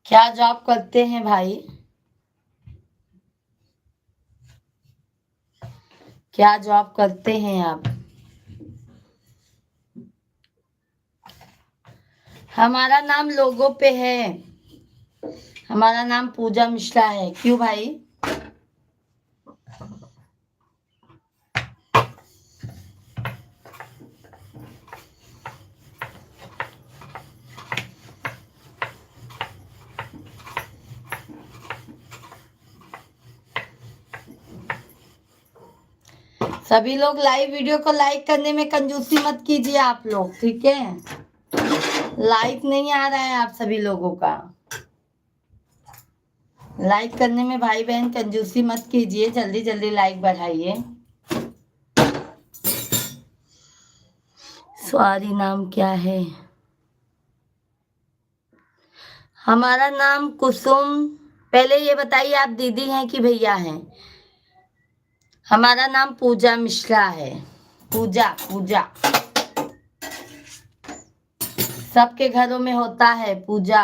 क्या जॉब करते हैं भाई? क्या जॉब करते हैं आप? हमारा नाम लोगों पे है, हमारा नाम पूजा मिश्रा है। क्यों भाई? सभी लोग लाइव वीडियो को लाइक करने में कंजूसी मत कीजिए आप लोग, ठीक है? लाइक नहीं आ रहा है आप सभी लोगों का, लाइक करने में भाई बहन कंजूसी मत कीजिए, जल्दी जल्दी लाइक बढ़ाइए। सॉरी नाम क्या है? हमारा नाम कुसुम। पहले ये बताइए आप दीदी हैं कि भैया हैं? हमारा नाम पूजा मिश्रा है। पूजा पूजा। सबके घरों में होता है पूजा।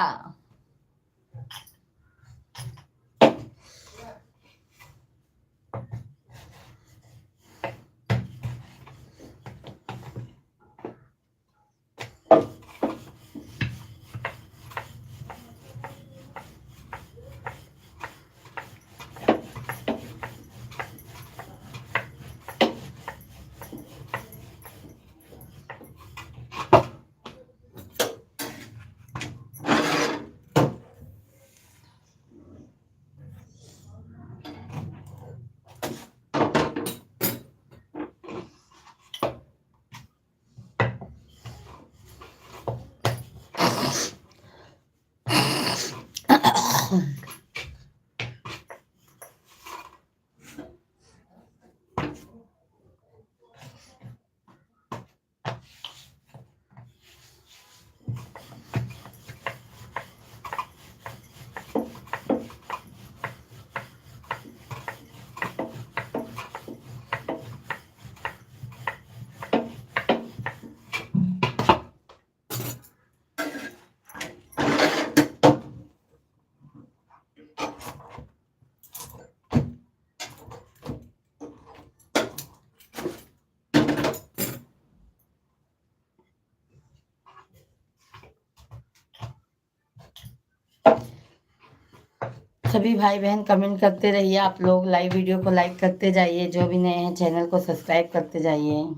सभी भाई बहन कमेंट करते रहिए, आप लोग लाइव वीडियो को लाइक करते जाइए, जो भी नए हैं चैनल को सब्सक्राइब करते जाइए।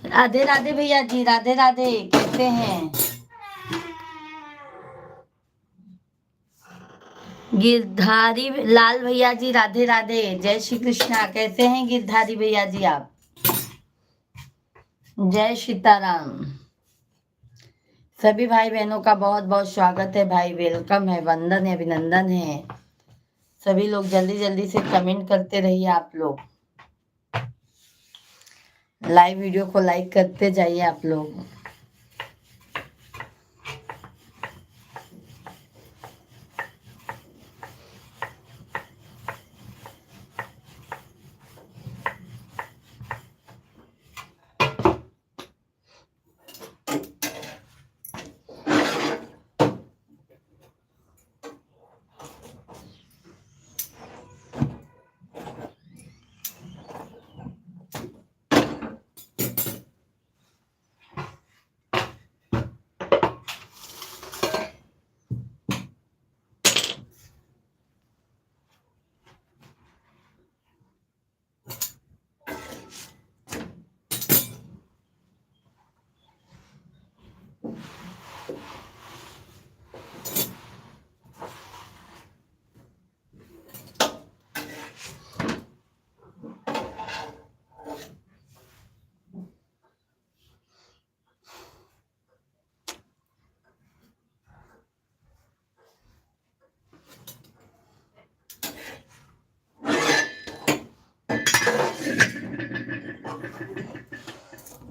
राधे राधे भैया जी, राधे राधे, कैसे हैं? गिरधारी लाल भैया जी, राधे राधे, जय श्री कृष्णा, कैसे हैं गिरधारी भैया जी आप? जय सीताराम। सभी भाई बहनों का बहुत बहुत स्वागत है भाई, वेलकम है, वंदन है, अभिनंदन है। सभी लोग जल्दी जल्दी से कमेंट करते रहिए, आप लोग लाइव वीडियो को लाइक करते जाइए आप लोग।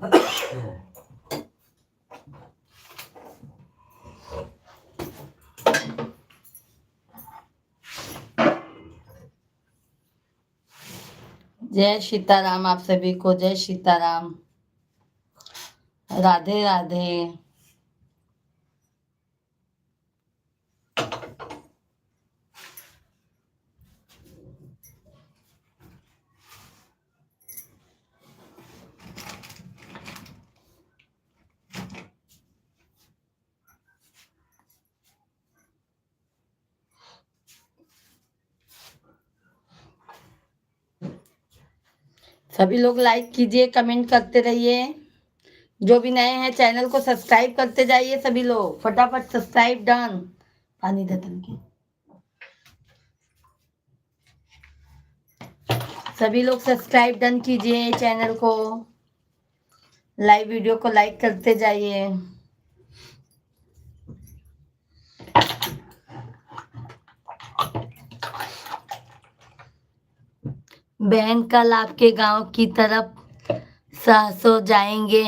जय सीताराम, आप सभी को जय सीताराम, राधे राधे। सभी लोग लाइक कीजिए, कमेंट करते रहिए। जो भी नए हैं चैनल को सब्सक्राइब करते जाइए। सभी लोग फटाफट सब्सक्राइब डन। पानी दे तनके। सभी लोग सब्सक्राइब डन कीजिए चैनल को, लाइव वीडियो को लाइक करते जाइए। बहन कल आपके गांव की तरफ सहसो जाएंगे।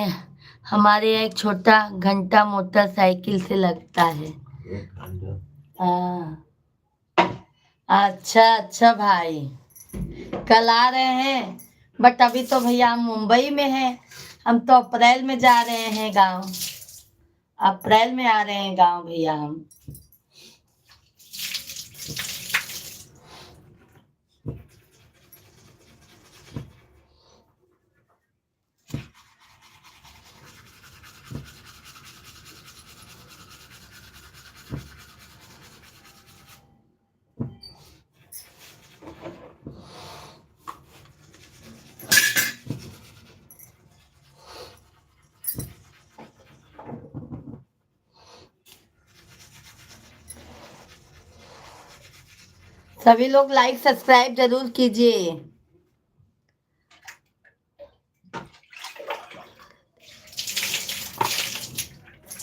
हमारे यहाँ एक छोटा घंटा मोटरसाइकिल से लगता है। एक घंटा। हाँ, अच्छा अच्छा भाई, कल आ रहे हैं, बट अभी तो भैया हम मुंबई में हैं। हम तो अप्रैल में जा रहे हैं गांव। अप्रैल में आ रहे हैं गांव भैया हम। सभी लोग लाइक सब्सक्राइब जरूर कीजिए।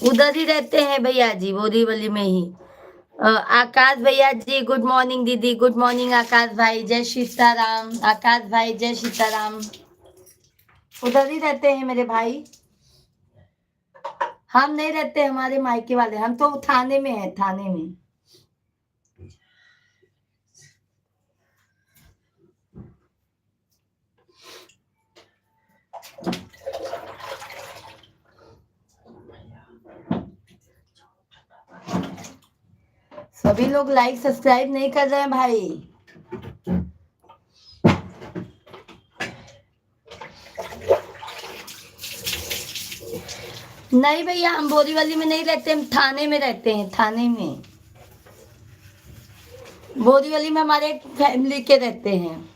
उधर ही रहते हैं भैया जी, बोरीवली में ही। आकाश भैया जी गुड मॉर्निंग। दीदी गुड मॉर्निंग। आकाश भाई जय सीताराम। आकाश भाई जय सीताराम। उधर ही रहते हैं मेरे भाई। हम नहीं रहते, हमारे मायके वाले। हम तो थाने में है, थाने में। सभी लोग लाइक सब्सक्राइब नहीं कर रहे हैं भाई। नहीं भैया, हम बोरीवली में नहीं रहते, हम थाने में रहते हैं, थाने में। बोरीवली में हमारे एक फैमिली के रहते हैं।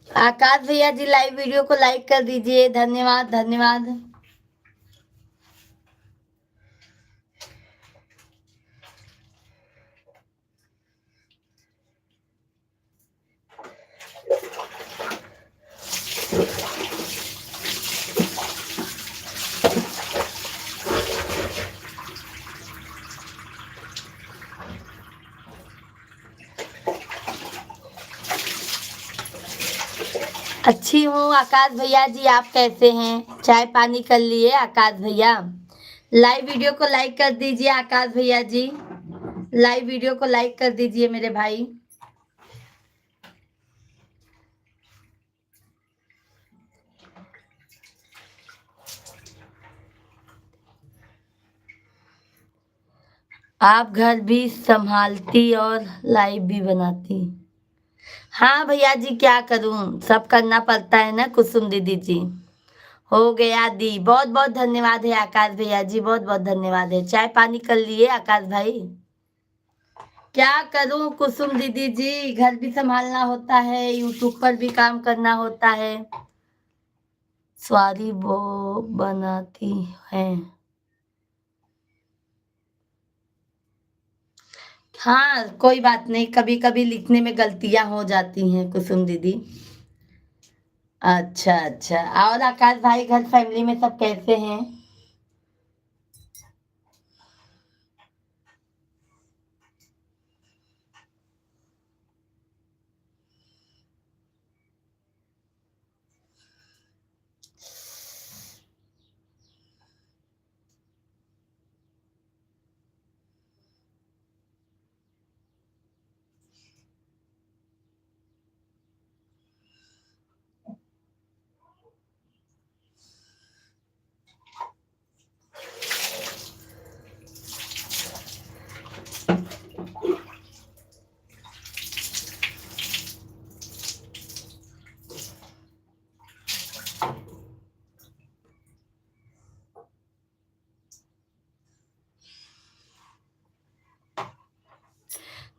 आकाश भैया जी लाइव वीडियो को लाइक कर दीजिए। धन्यवाद धन्यवाद। अच्छी हूँ आकाश भैया जी, आप कैसे हैं? चाय पानी कर लिए आकाश भैया? लाइव वीडियो को लाइक कर दीजिए आकाश भैया जी। लाइव वीडियो को लाइक कर दीजिए मेरे भाई। आप घर भी संभालती और लाइव भी बनाती। हाँ भैया जी, क्या करूं, सब करना पड़ता है ना कुसुम दीदी जी। हो गया दी। बहुत बहुत धन्यवाद है आकाश भैया जी, बहुत बहुत धन्यवाद है। चाय पानी कर लिए आकाश भाई? क्या करूं कुसुम दीदी जी, घर भी संभालना होता है, यूट्यूब पर भी काम करना होता है। सॉरी वो बनाती हैं। हाँ कोई बात नहीं, कभी कभी लिखने में गलतियां हो जाती हैं कुसुम दीदी। अच्छा अच्छा, और आकाश भाई घर फैमिली में सब कैसे हैं?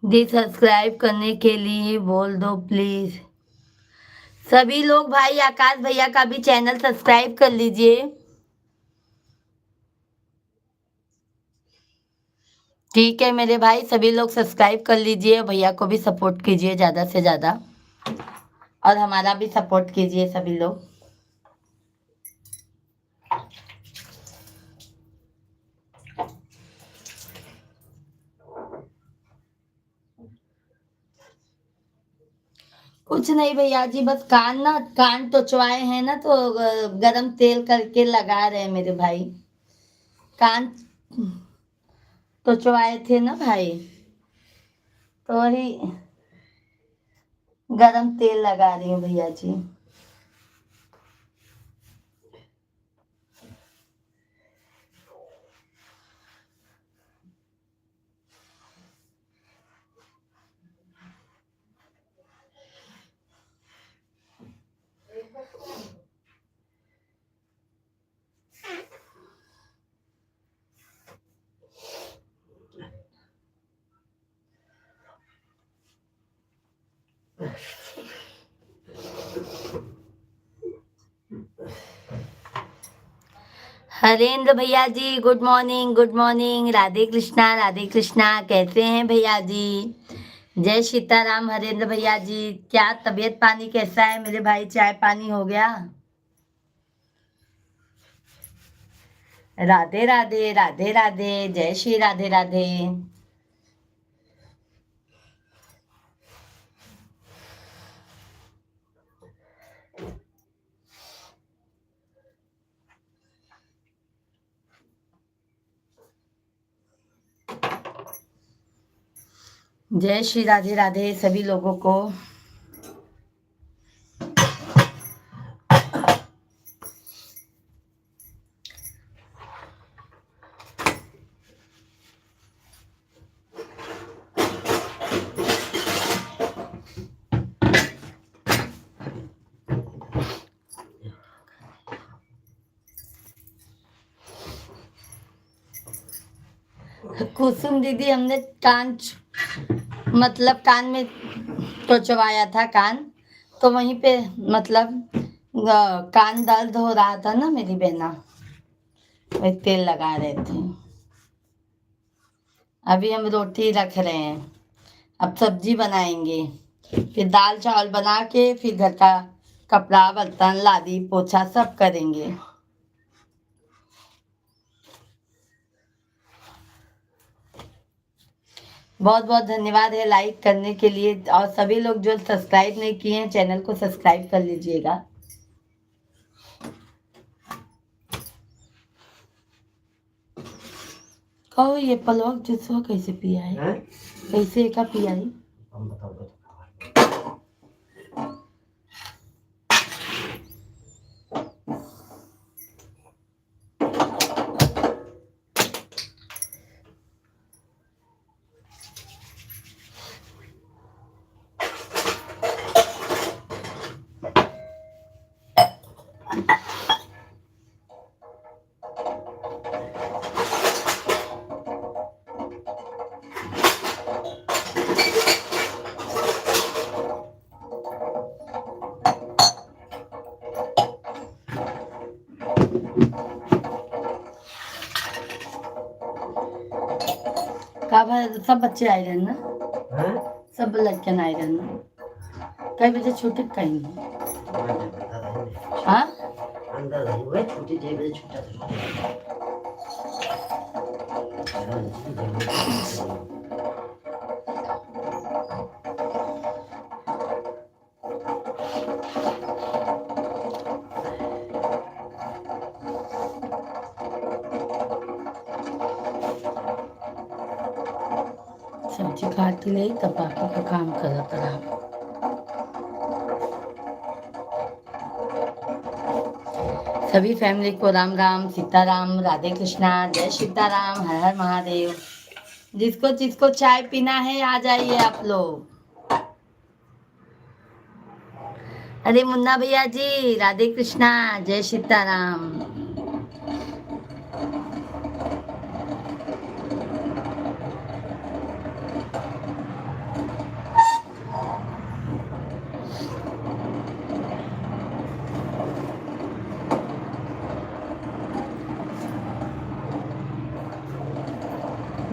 दी सब्सक्राइब करने के लिए बोल दो प्लीज। सभी लोग भाई आकाश भैया का भी चैनल सब्सक्राइब कर लीजिए। ठीक है मेरे भाई, सभी लोग सब्सक्राइब कर लीजिए, भैया को भी सपोर्ट कीजिए ज़्यादा से ज़्यादा, और हमारा भी सपोर्ट कीजिए सभी लोग। कुछ नहीं भैया जी, बस कान टोचवाए हैं ना, तो गरम तेल करके लगा रहे हैं मेरे भाई। कान टोचवाए थे ना भाई, तो वही गरम तेल लगा रही हूँ भैया जी। हरेंद्र भैया जी good morning, good morning, Radhe Krishna, कैसे हैं भैया जी? जय सीताराम हरेंद्र भैया जी। क्या तबीयत पानी कैसा है मेरे भाई, चाय पानी हो गया? राधे राधे, राधे राधे, जय श्री राधे राधे। जय श्री राधे राधे सभी लोगों को। कुसुम दीदी, हमने मतलब कान में टोचवाया था कान, तो वहीं पे मतलब कान दर्द हो रहा था ना मेरी बहना, वही तेल लगा रहे थे। अभी हम रोटी रख रहे हैं, अब सब्जी बनाएंगे, फिर दाल चावल बना के फिर घर का कपड़ा बर्तन लादी पोछा सब करेंगे। बहुत बहुत धन्यवाद है लाइक करने के लिए, और सभी लोग जो सब्सक्राइब नहीं किए हैं चैनल को सब्सक्राइब कर लीजिएगा। कहो ये पलवक जूसवा कैसे पिया है? कैसे का पिया है? हम बताओ तो। का भाई सब बच्चे आए रहे ना, हैं सब लड़कियां आए रहे ना, कई बजे छुट्टी कहीं हाँ अंदर नहीं हुए छुट्टी 6 बजे छुट्टा तो सब्जी काट ले तब बाकी का काम करा करा। सभी फैमिली को राम राम सीताराम राधे कृष्णा जय सीताराम हर हर महादेव। जिसको जिसको चाय पीना है आ जाइए आप लोग। अरे मुन्ना भैया जी राधे कृष्णा जय सीताराम।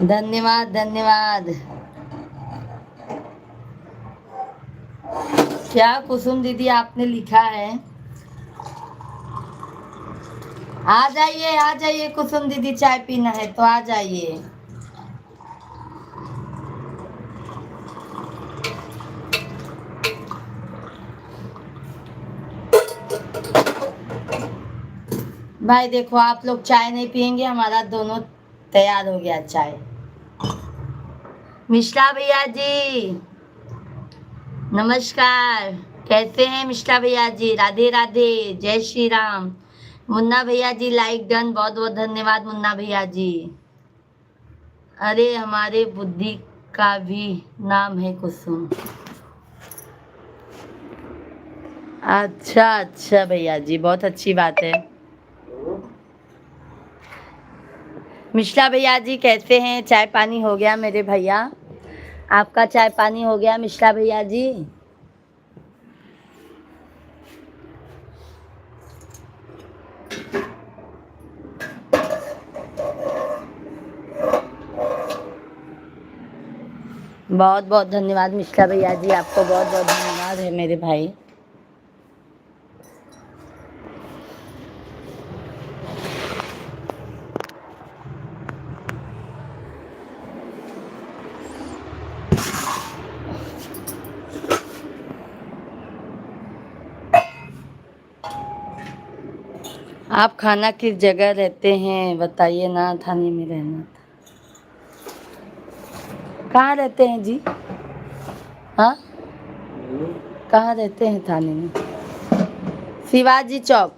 धन्यवाद धन्यवाद। क्या कुसुम दीदी आपने लिखा है? आ जाइए कुसुम दीदी चाय पीना है तो आ जाइए। भाई देखो आप लोग चाय नहीं पियेंगे, हमारा दोनों तैयार हो गया चाय। मिश्रा भैया जी नमस्कार, कैसे हैं मिश्रा भैया जी? राधे राधे जय श्री राम। मुन्ना भैया जी लाइक डन, बहुत बहुत धन्यवाद मुन्ना भैया जी। अरे हमारे बुद्धि का भी नाम है कुसुम। अच्छा अच्छा भैया जी बहुत अच्छी बात है। मिश्रा भैया जी कैसे हैं? चाय पानी हो गया मेरे भैया? आपका चाय पानी हो गया मिश्रा भैया जी? बहुत बहुत धन्यवाद मिश्रा भैया जी, आपको बहुत बहुत धन्यवाद है मेरे भाई। आप खाना किस जगह रहते हैं बताइए ना? थाने में रहना था। कहाँ रहते हैं जी? हाँ कहाँ रहते हैं थाने में? शिवाजी चौक।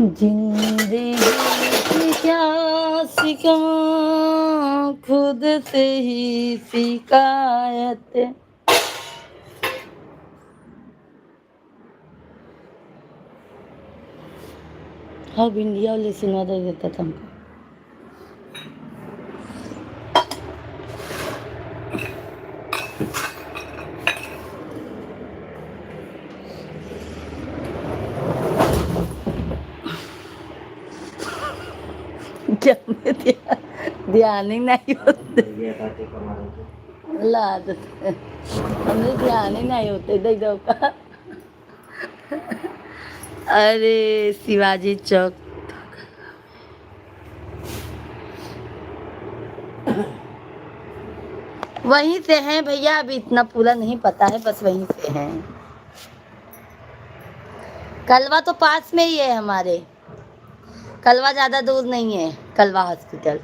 जिंदगी की क्या सिखाऊं, खुद से ही शिकायत। हाँ भिंडिया वाले सुना दे देता था हमको। क्या ध्यान ही नहीं होते लाद हमें ध्यान ही नहीं होते दो का। अरे शिवाजी चौक वहीं से हैं भैया, अभी इतना पूरा नहीं पता है, बस वहीं से हैं। कलवा तो पास में ही है हमारे, कलवा ज़्यादा दूर नहीं है, कलवा हॉस्पिटल।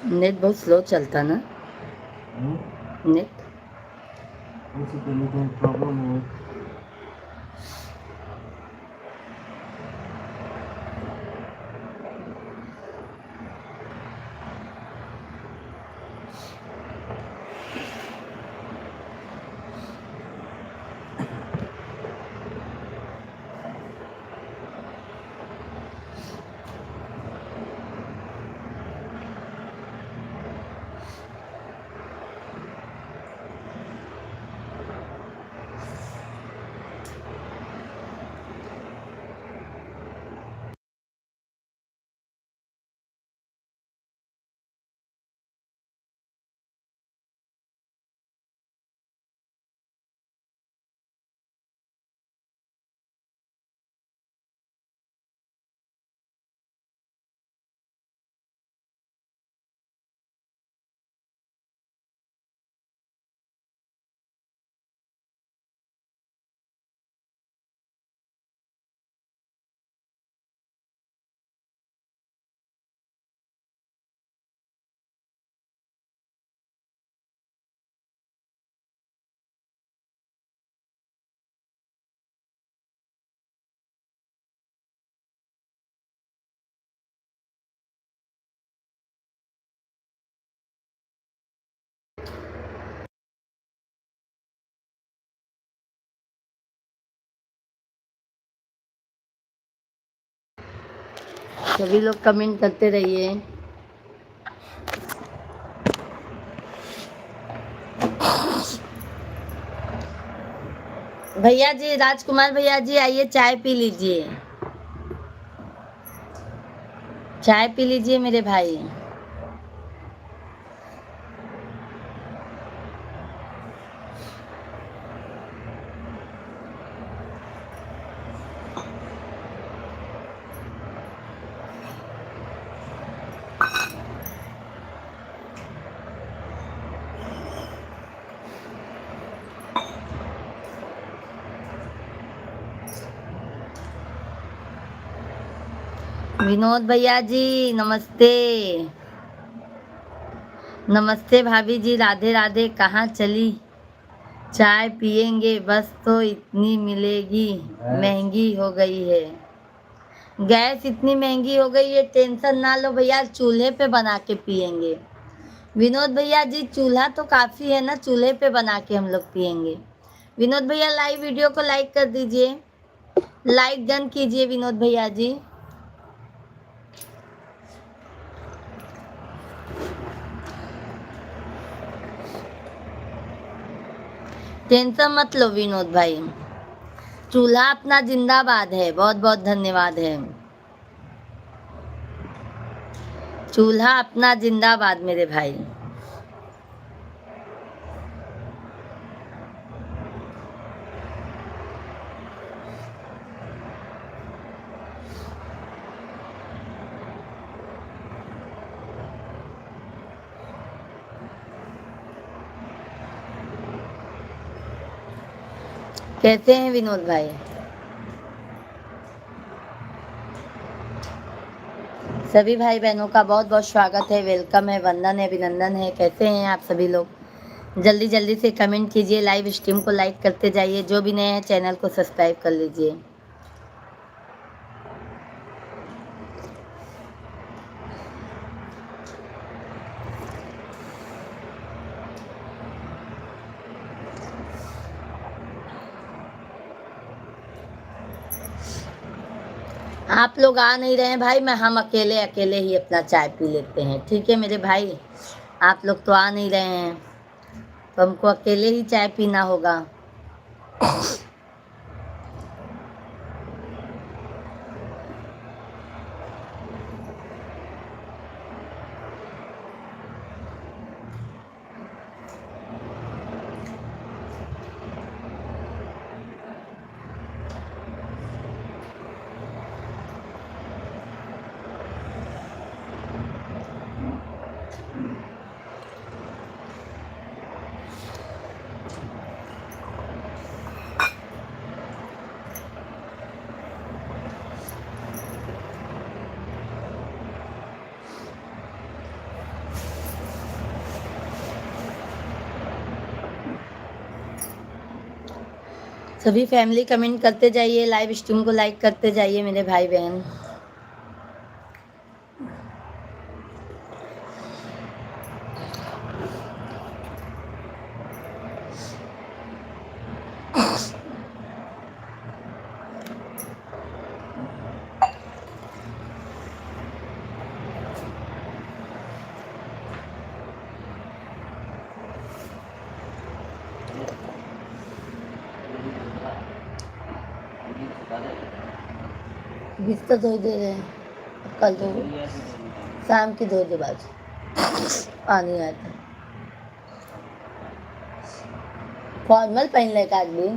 नेट बहुत स्लो चलता ना नेट। उसी के लिए प्रॉब्लम है। सभी लोग कमेंट करते रहिए। भैया जी, राजकुमार भैया जी, आइए चाय पी लीजिए, चाय पी लीजिए मेरे भाई। विनोद भैया जी नमस्ते। नमस्ते भाभी जी, राधे राधे। कहाँ चली? चाय पियेंगे बस तो इतनी मिलेगी, महंगी हो गई है। गैस इतनी महंगी हो गई है, टेंशन ना लो भैया, चूल्हे पे बना के पियेंगे। विनोद भैया जी, चूल्हा तो काफी है ना, चूल्हे पे बना के हम लोग पियेंगे। विनोद भैया लाइव वीडियो को लाइक कर दीजिए, लाइक डन कीजिए विनोद भैया जी। टेंशन मत लो विनोद भाई, चूल्हा अपना जिंदाबाद है। बहुत बहुत धन्यवाद है। चूल्हा अपना जिंदाबाद मेरे भाई। कैसे हैं विनोद भाई? सभी भाई बहनों का बहुत बहुत स्वागत है, वेलकम है, वंदन है, अभिनंदन है। कैसे हैं आप सभी लोग? जल्दी जल्दी से कमेंट कीजिए, लाइव स्ट्रीम को लाइक करते जाइए, जो भी नए हैं चैनल को सब्सक्राइब कर लीजिए। आप लोग आ नहीं रहे हैं भाई, मैं हम अकेले अकेले ही अपना चाय पी लेते हैं, ठीक है मेरे भाई। आप लोग तो आ नहीं रहे हैं, तो हमको अकेले ही चाय पीना होगा। सभी फैमिली कमेंट करते जाइए, लाइव स्ट्रीम को लाइक करते जाइए मेरे भाई बहन। बिस्तर धो दे रहे हैं, कल धो शाम की धो दे बाजू पानी आता। फॉर्मल पहन ले का भी।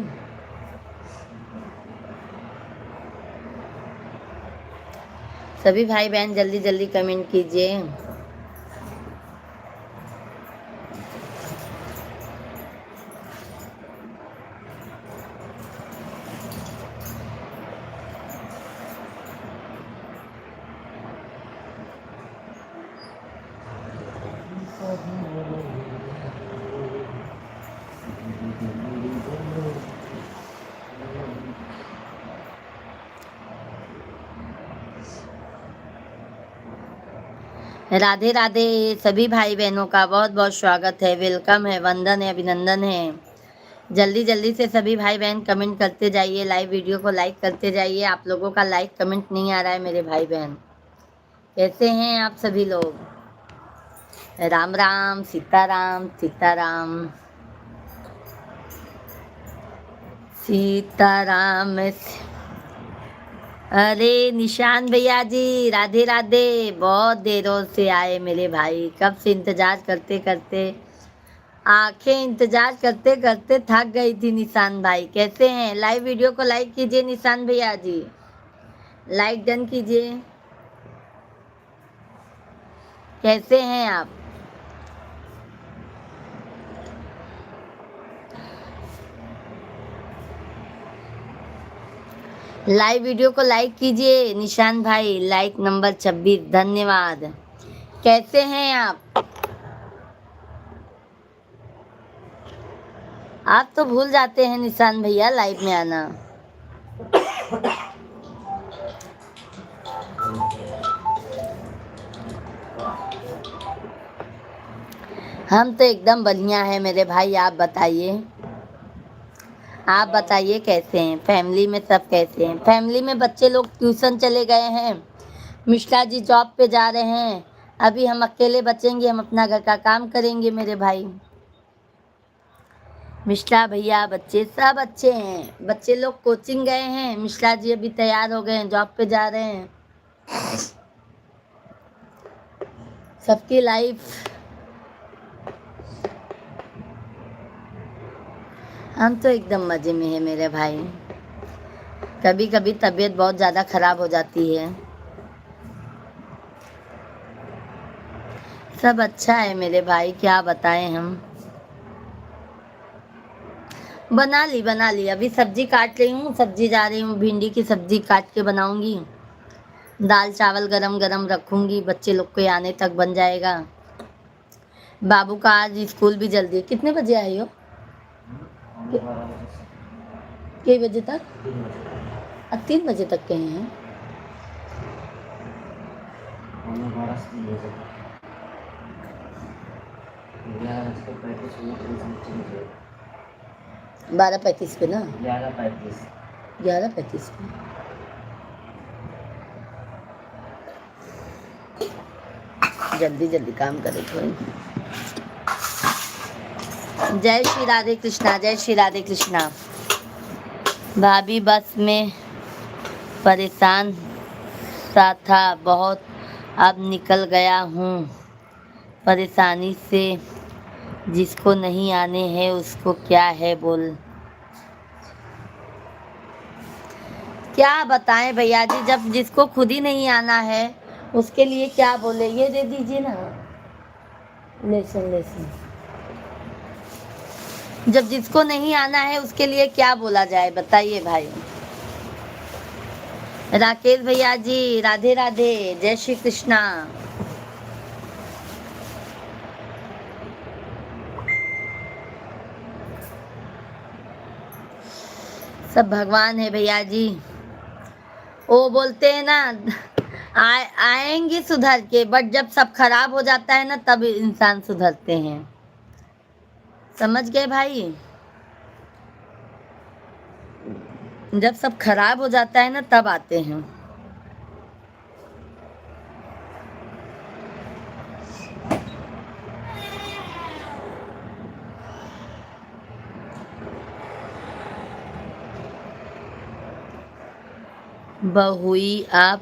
सभी भाई बहन जल्दी जल्दी कमेंट कीजिए। राधे राधे सभी भाई बहनों का बहुत बहुत स्वागत है, वेलकम है, वंदन है, अभिनंदन है। जल्दी जल्दी से सभी भाई बहन कमेंट करते जाइए, लाइव वीडियो को लाइक करते जाइए। आप लोगों का लाइक कमेंट नहीं आ रहा है मेरे भाई बहन। कैसे हैं आप सभी लोग? राम राम, सीताराम सीताराम सीताराम। अरे निशान भैया जी राधे राधे, बहुत देरों से आए मेरे भाई, कब से इंतजार करते करते आंखें इंतजार करते करते थक गई थी। निशान भाई कैसे हैं? लाइव वीडियो को लाइक कीजिए निशान भैया जी, लाइक डन कीजिए। कैसे हैं आप? लाइव वीडियो को लाइक कीजिए निशान भाई, लाइक नंबर 26, धन्यवाद। कैसे हैं आप? आप तो भूल जाते हैं निशान भैया लाइव में आना। हम तो एकदम बढ़िया है मेरे भाई, आप बताइए, आप बताइए कैसे हैं? फैमिली में सब कैसे हैं? फैमिली में बच्चे लोग ट्यूशन चले गए हैं, मिश्रा जी जॉब पे जा रहे हैं, अभी हम अकेले बचेंगे, हम अपना घर का काम करेंगे मेरे भाई। मिश्रा भैया बच्चे सब अच्छे हैं, बच्चे लोग कोचिंग गए हैं, मिश्रा जी अभी तैयार हो गए हैं, जॉब पे जा रहे हैं। सबकी लाइफ, हम तो एकदम मज़े में है मेरे भाई। कभी कभी तबीयत बहुत ज़्यादा ख़राब हो जाती है, सब अच्छा है मेरे भाई, क्या बताएं हम। बना ली, अभी सब्जी काट रही हूँ, सब्जी जा रही हूँ, भिंडी की सब्जी काट के बनाऊंगी, दाल चावल गरम गरम रखूंगी, बच्चे लोग के आने तक बन जाएगा। बाबू का आज स्कूल भी जल्दी। कितने बजे आई हो? कई बजे तक? 3 बजे तक कहे हैं। बारह 35 पे ना? 11:35 पे। जल्दी जल्दी काम करे कोई। जय श्री राधे कृष्णा, जय श्री राधे कृष्णा। भाभी बस में परेशान सा था बहुत, अब निकल गया हूँ परेशानी से, जिसको नहीं आने हैं उसको क्या है बोल। क्या बताएं भैया जी, जब जिसको खुद ही नहीं आना है उसके लिए क्या बोले। ये दे दीजिए ना, लेसन। जब जिसको नहीं आना है उसके लिए क्या बोला जाए, बताइए भाई। राकेश भैया जी राधे राधे, जय श्री कृष्णा। सब भगवान है भैया जी। वो बोलते हैं ना, आएंगे सुधर के, बट जब सब खराब हो जाता है ना तब इंसान सुधरते हैं। समझ गए भाई? जब सब खराब हो जाता है ना तब आते हैं। बहुई आप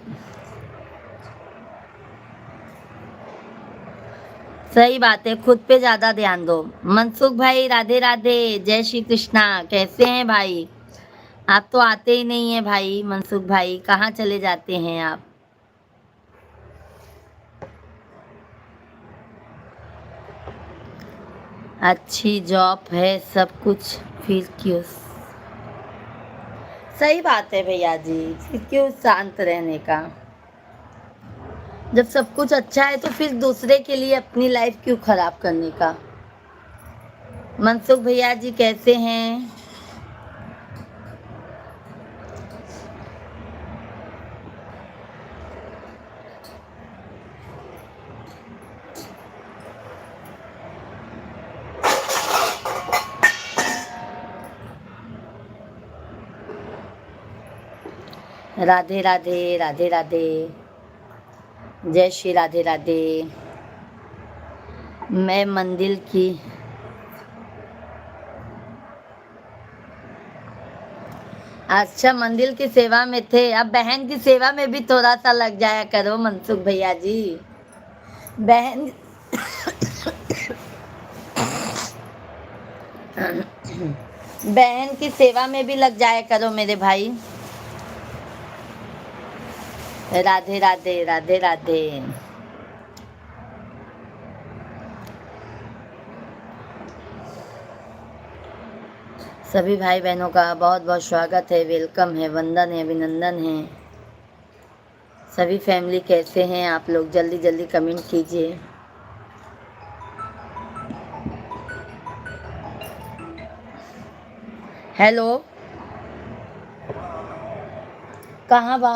सही बात है, खुद पे ज्यादा ध्यान दो। मनसुख भाई राधे राधे, जय श्री कृष्णा। कैसे हैं भाई? आप तो आते ही नहीं है भाई। मनसुख भाई कहाँ चले जाते हैं आप? अच्छी जॉब है सब कुछ, फिर क्यों? सही बात है भैया जी, फिर क्यों शांत रहने का? जब सब कुछ अच्छा है तो फिर दूसरे के लिए अपनी लाइफ क्यों खराब करने का? मनसुख भैया जी कैसे हैं? राधे राधे, राधे राधे, जय श्री राधे राधे। मैं मंदिर की अच्छा मंदिर की सेवा में थे, अब बहन की सेवा में भी थोड़ा सा लग जाया करो मनसुख भैया जी। बहन बहन की सेवा में भी लग जाया करो मेरे भाई। राधे राधे, राधे राधे। सभी भाई बहनों का बहुत बहुत स्वागत है, वेलकम है, वंदन है, अभिनंदन है। सभी फैमिली कैसे हैं आप लोग? जल्दी जल्दी कमेंट कीजिए। हेलो, कहाँ बा?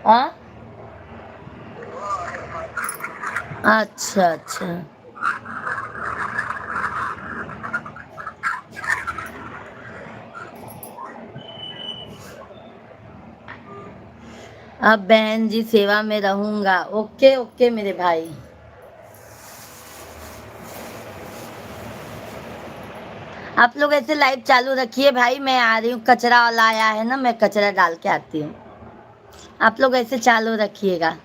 हाँ, अच्छा अच्छा। अब बहन जी सेवा में रहूंगा। ओके ओके मेरे भाई। आप लोग ऐसे लाइव चालू रखिए भाई, मैं आ रही हूँ। कचरा वाला आया है ना, मैं कचरा डाल के आती हूँ। आप लोग ऐसे चालू रखिएगा।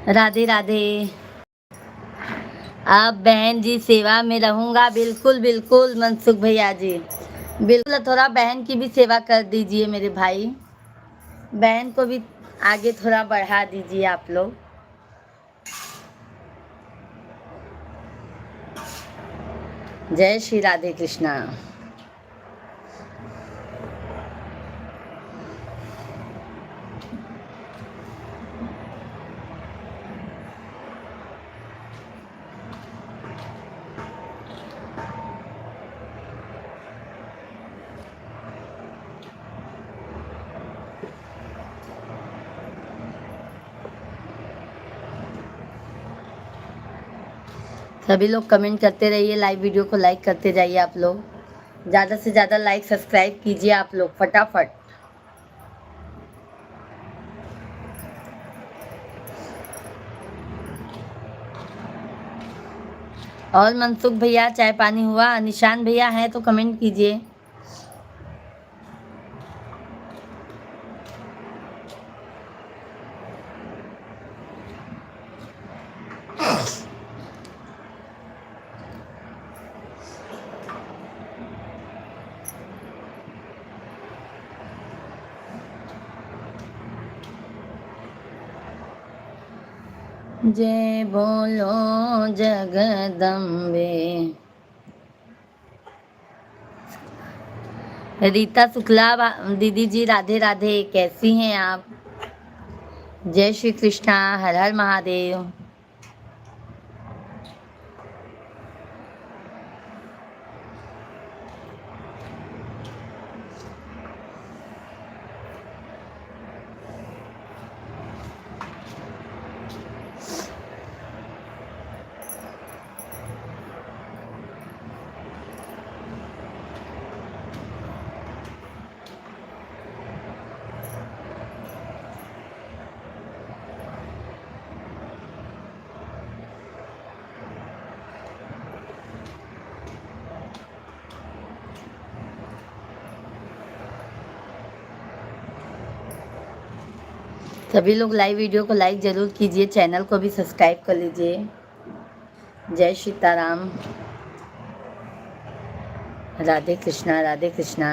राधे राधे। अब बहन जी सेवा में रहूंगा, बिल्कुल बिल्कुल मनसुख भैया जी, बिल्कुल। थोड़ा बहन की भी सेवा कर दीजिए मेरे भाई, बहन को भी आगे थोड़ा बढ़ा दीजिए आप लोग। जय श्री राधे कृष्णा। सभी लोग कमेंट करते रहिए, लाइव वीडियो को लाइक करते जाइए। आप लोग ज़्यादा से ज़्यादा लाइक सब्सक्राइब कीजिए आप लोग फटाफट। और मनसुख भैया चाय पानी हुआ? निशान भैया हैं तो कमेंट कीजिए। जय बोलो जगदम्बे। रीता शुक्ला दीदी जी राधे राधे, कैसी हैं आप? जय श्री कृष्णा, हर हर महादेव। सभी लोग लाइव वीडियो को लाइक जरूर कीजिए, चैनल को भी सब्सक्राइब कर लीजिए। जय सीताराम, राधे कृष्णा राधे कृष्णा।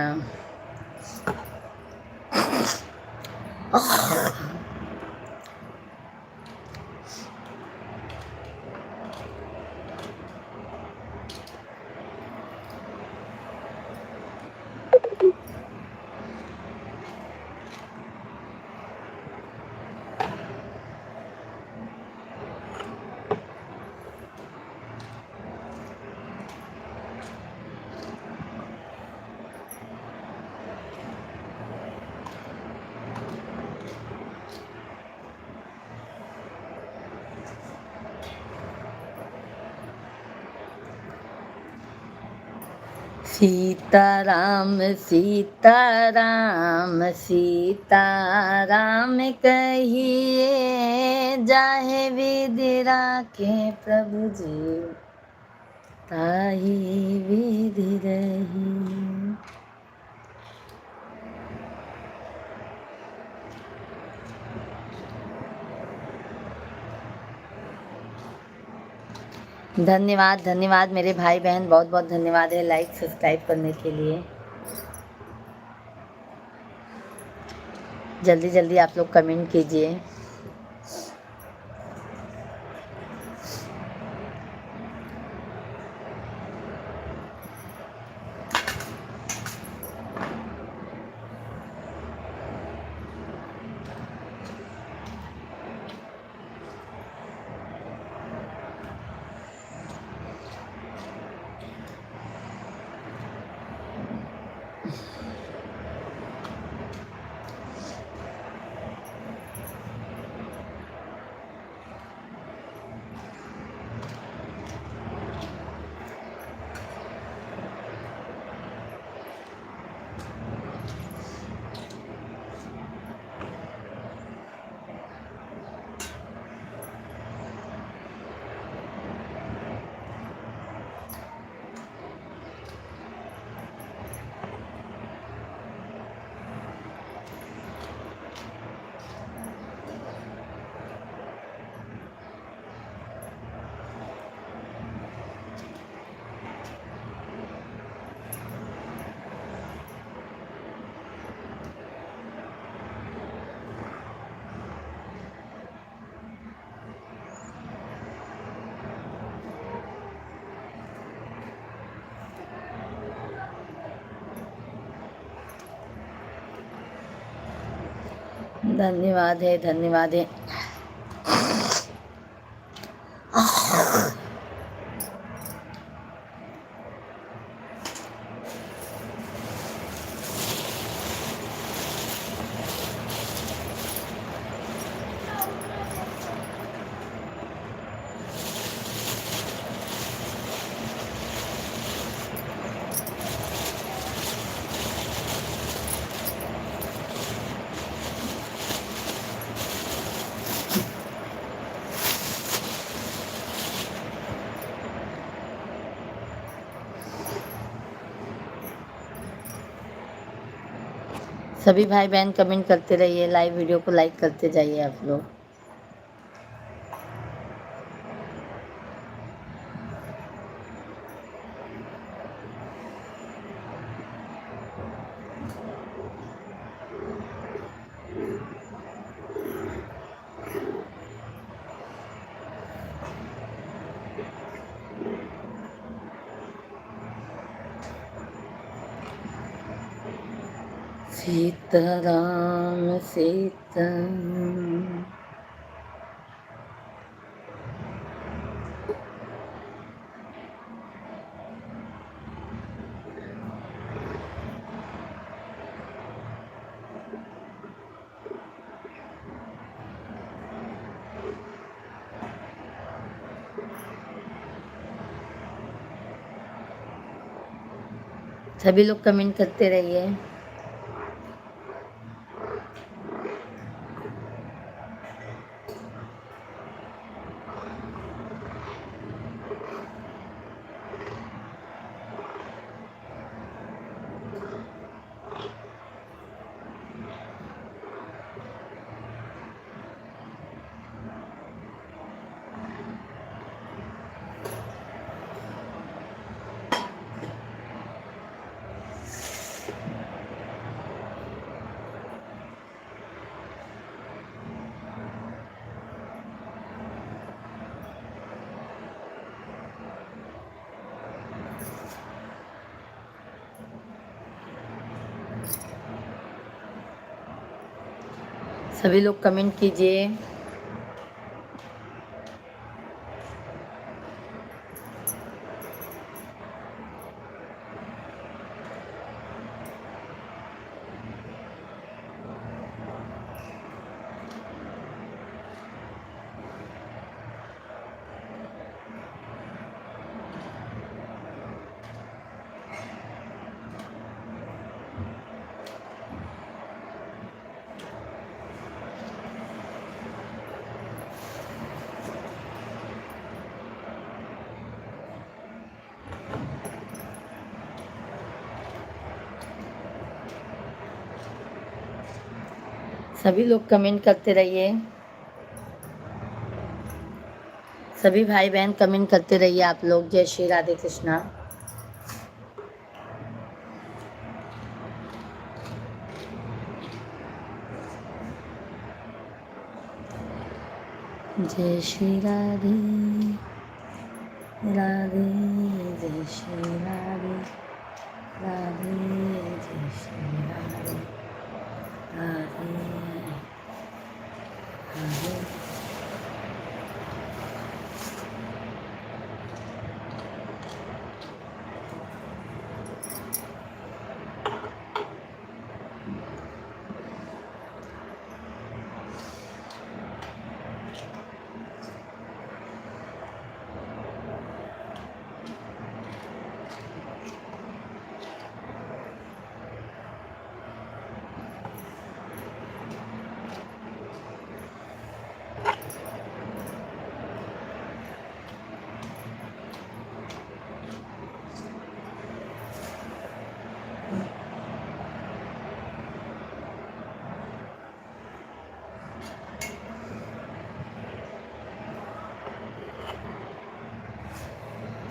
सीताराम सीताराम सीताराम कहिए, जाहे विधि राखे प्रभु जी, ताही विधि रही। धन्यवाद धन्यवाद मेरे भाई बहन, बहुत बहुत धन्यवाद है लाइक सब्सक्राइब करने के लिए। जल्दी जल्दी आप लोग कमेंट कीजिए। धन्यवाद है धन्यवाद है। सभी भाई बहन कमेंट करते रहिए, लाइव वीडियो को लाइक करते जाइए आप लोग। सीताराम सीता सभी लोग कमेंट करते रहिए। सभी लोग कमेंट कीजिए। सभी लोग कमेंट करते रहिए। सभी भाई बहन कमेंट करते रहिए आप लोग। जय श्री राधे कृष्णा। जय श्री राधे राधे, जय श्री राधे राधे, जय श्री राधे राधे राधे।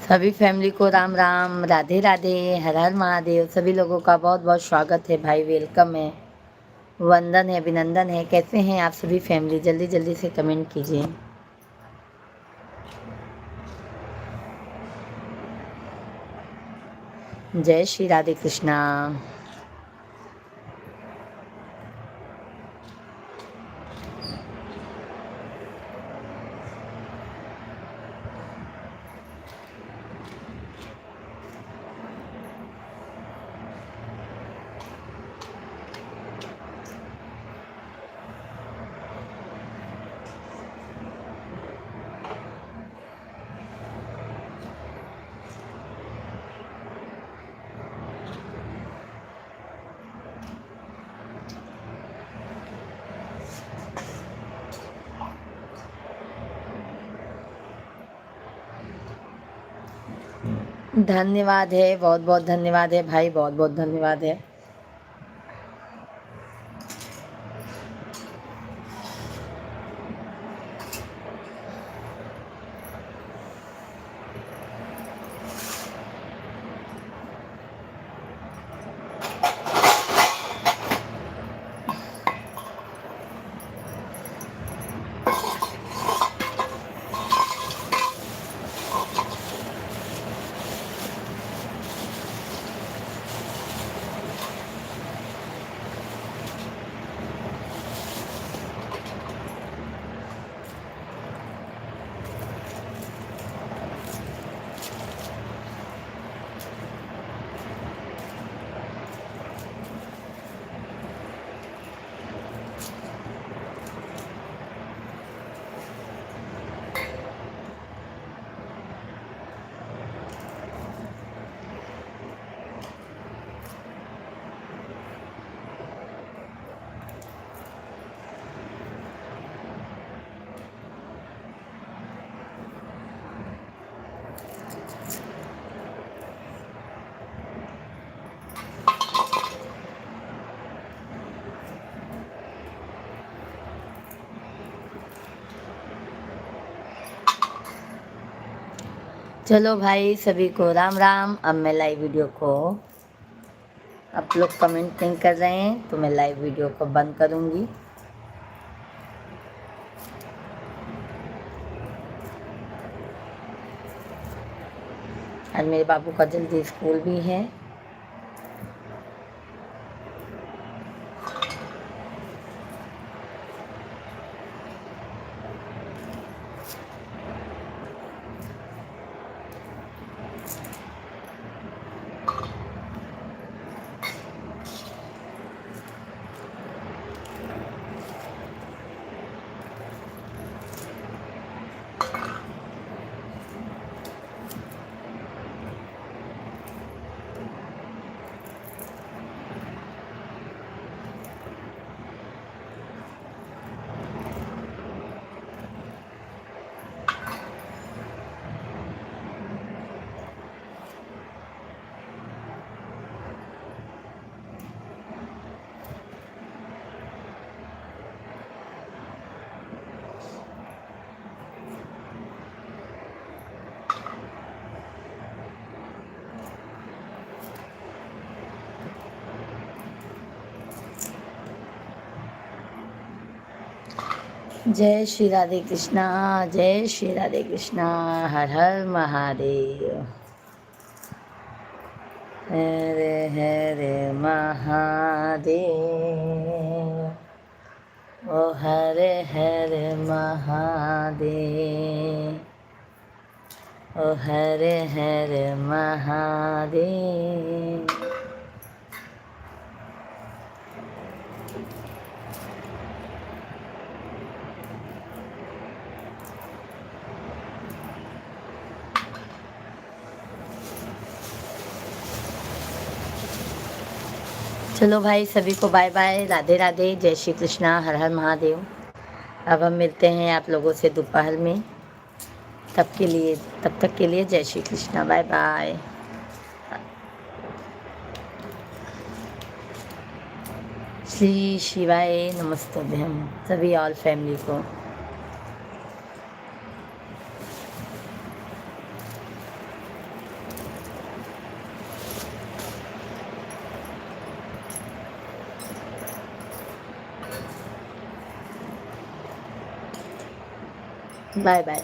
सभी फैमिली को राम राम, राधे राधे, हर हर महादेव। सभी लोगों का बहुत बहुत स्वागत है भाई, वेलकम है, वंदन है, अभिनंदन है। कैसे हैं आप सभी फैमिली? जल्दी जल्दी से कमेंट कीजिए। जय श्री राधे कृष्णा। धन्यवाद है, बहुत बहुत धन्यवाद है भाई, बहुत बहुत धन्यवाद है। चलो भाई, सभी को राम राम। अब मैं लाइव वीडियो को, आप लोग कमेंट नहीं कर रहे हैं तो मैं लाइव वीडियो को बंद करूँगी। आज मेरे बाबू का जल्दी स्कूल भी है। जय श्री राधे कृष्णा, जय श्री राधे कृष्णा। हर हर महादेव। हर हर महादेव, ओ हर हर महादेव, ओ हर हर महादेव। चलो भाई, सभी को बाय बाय, राधे राधे, जय श्री कृष्णा, हर हर महादेव। अब हम मिलते हैं आप लोगों से दोपहर में। तब तक के लिए जय श्री कृष्णा, बाय बाय। श्री शिवाय नमस्तुभ्यम सभी ऑल फैमिली को। Bye bye.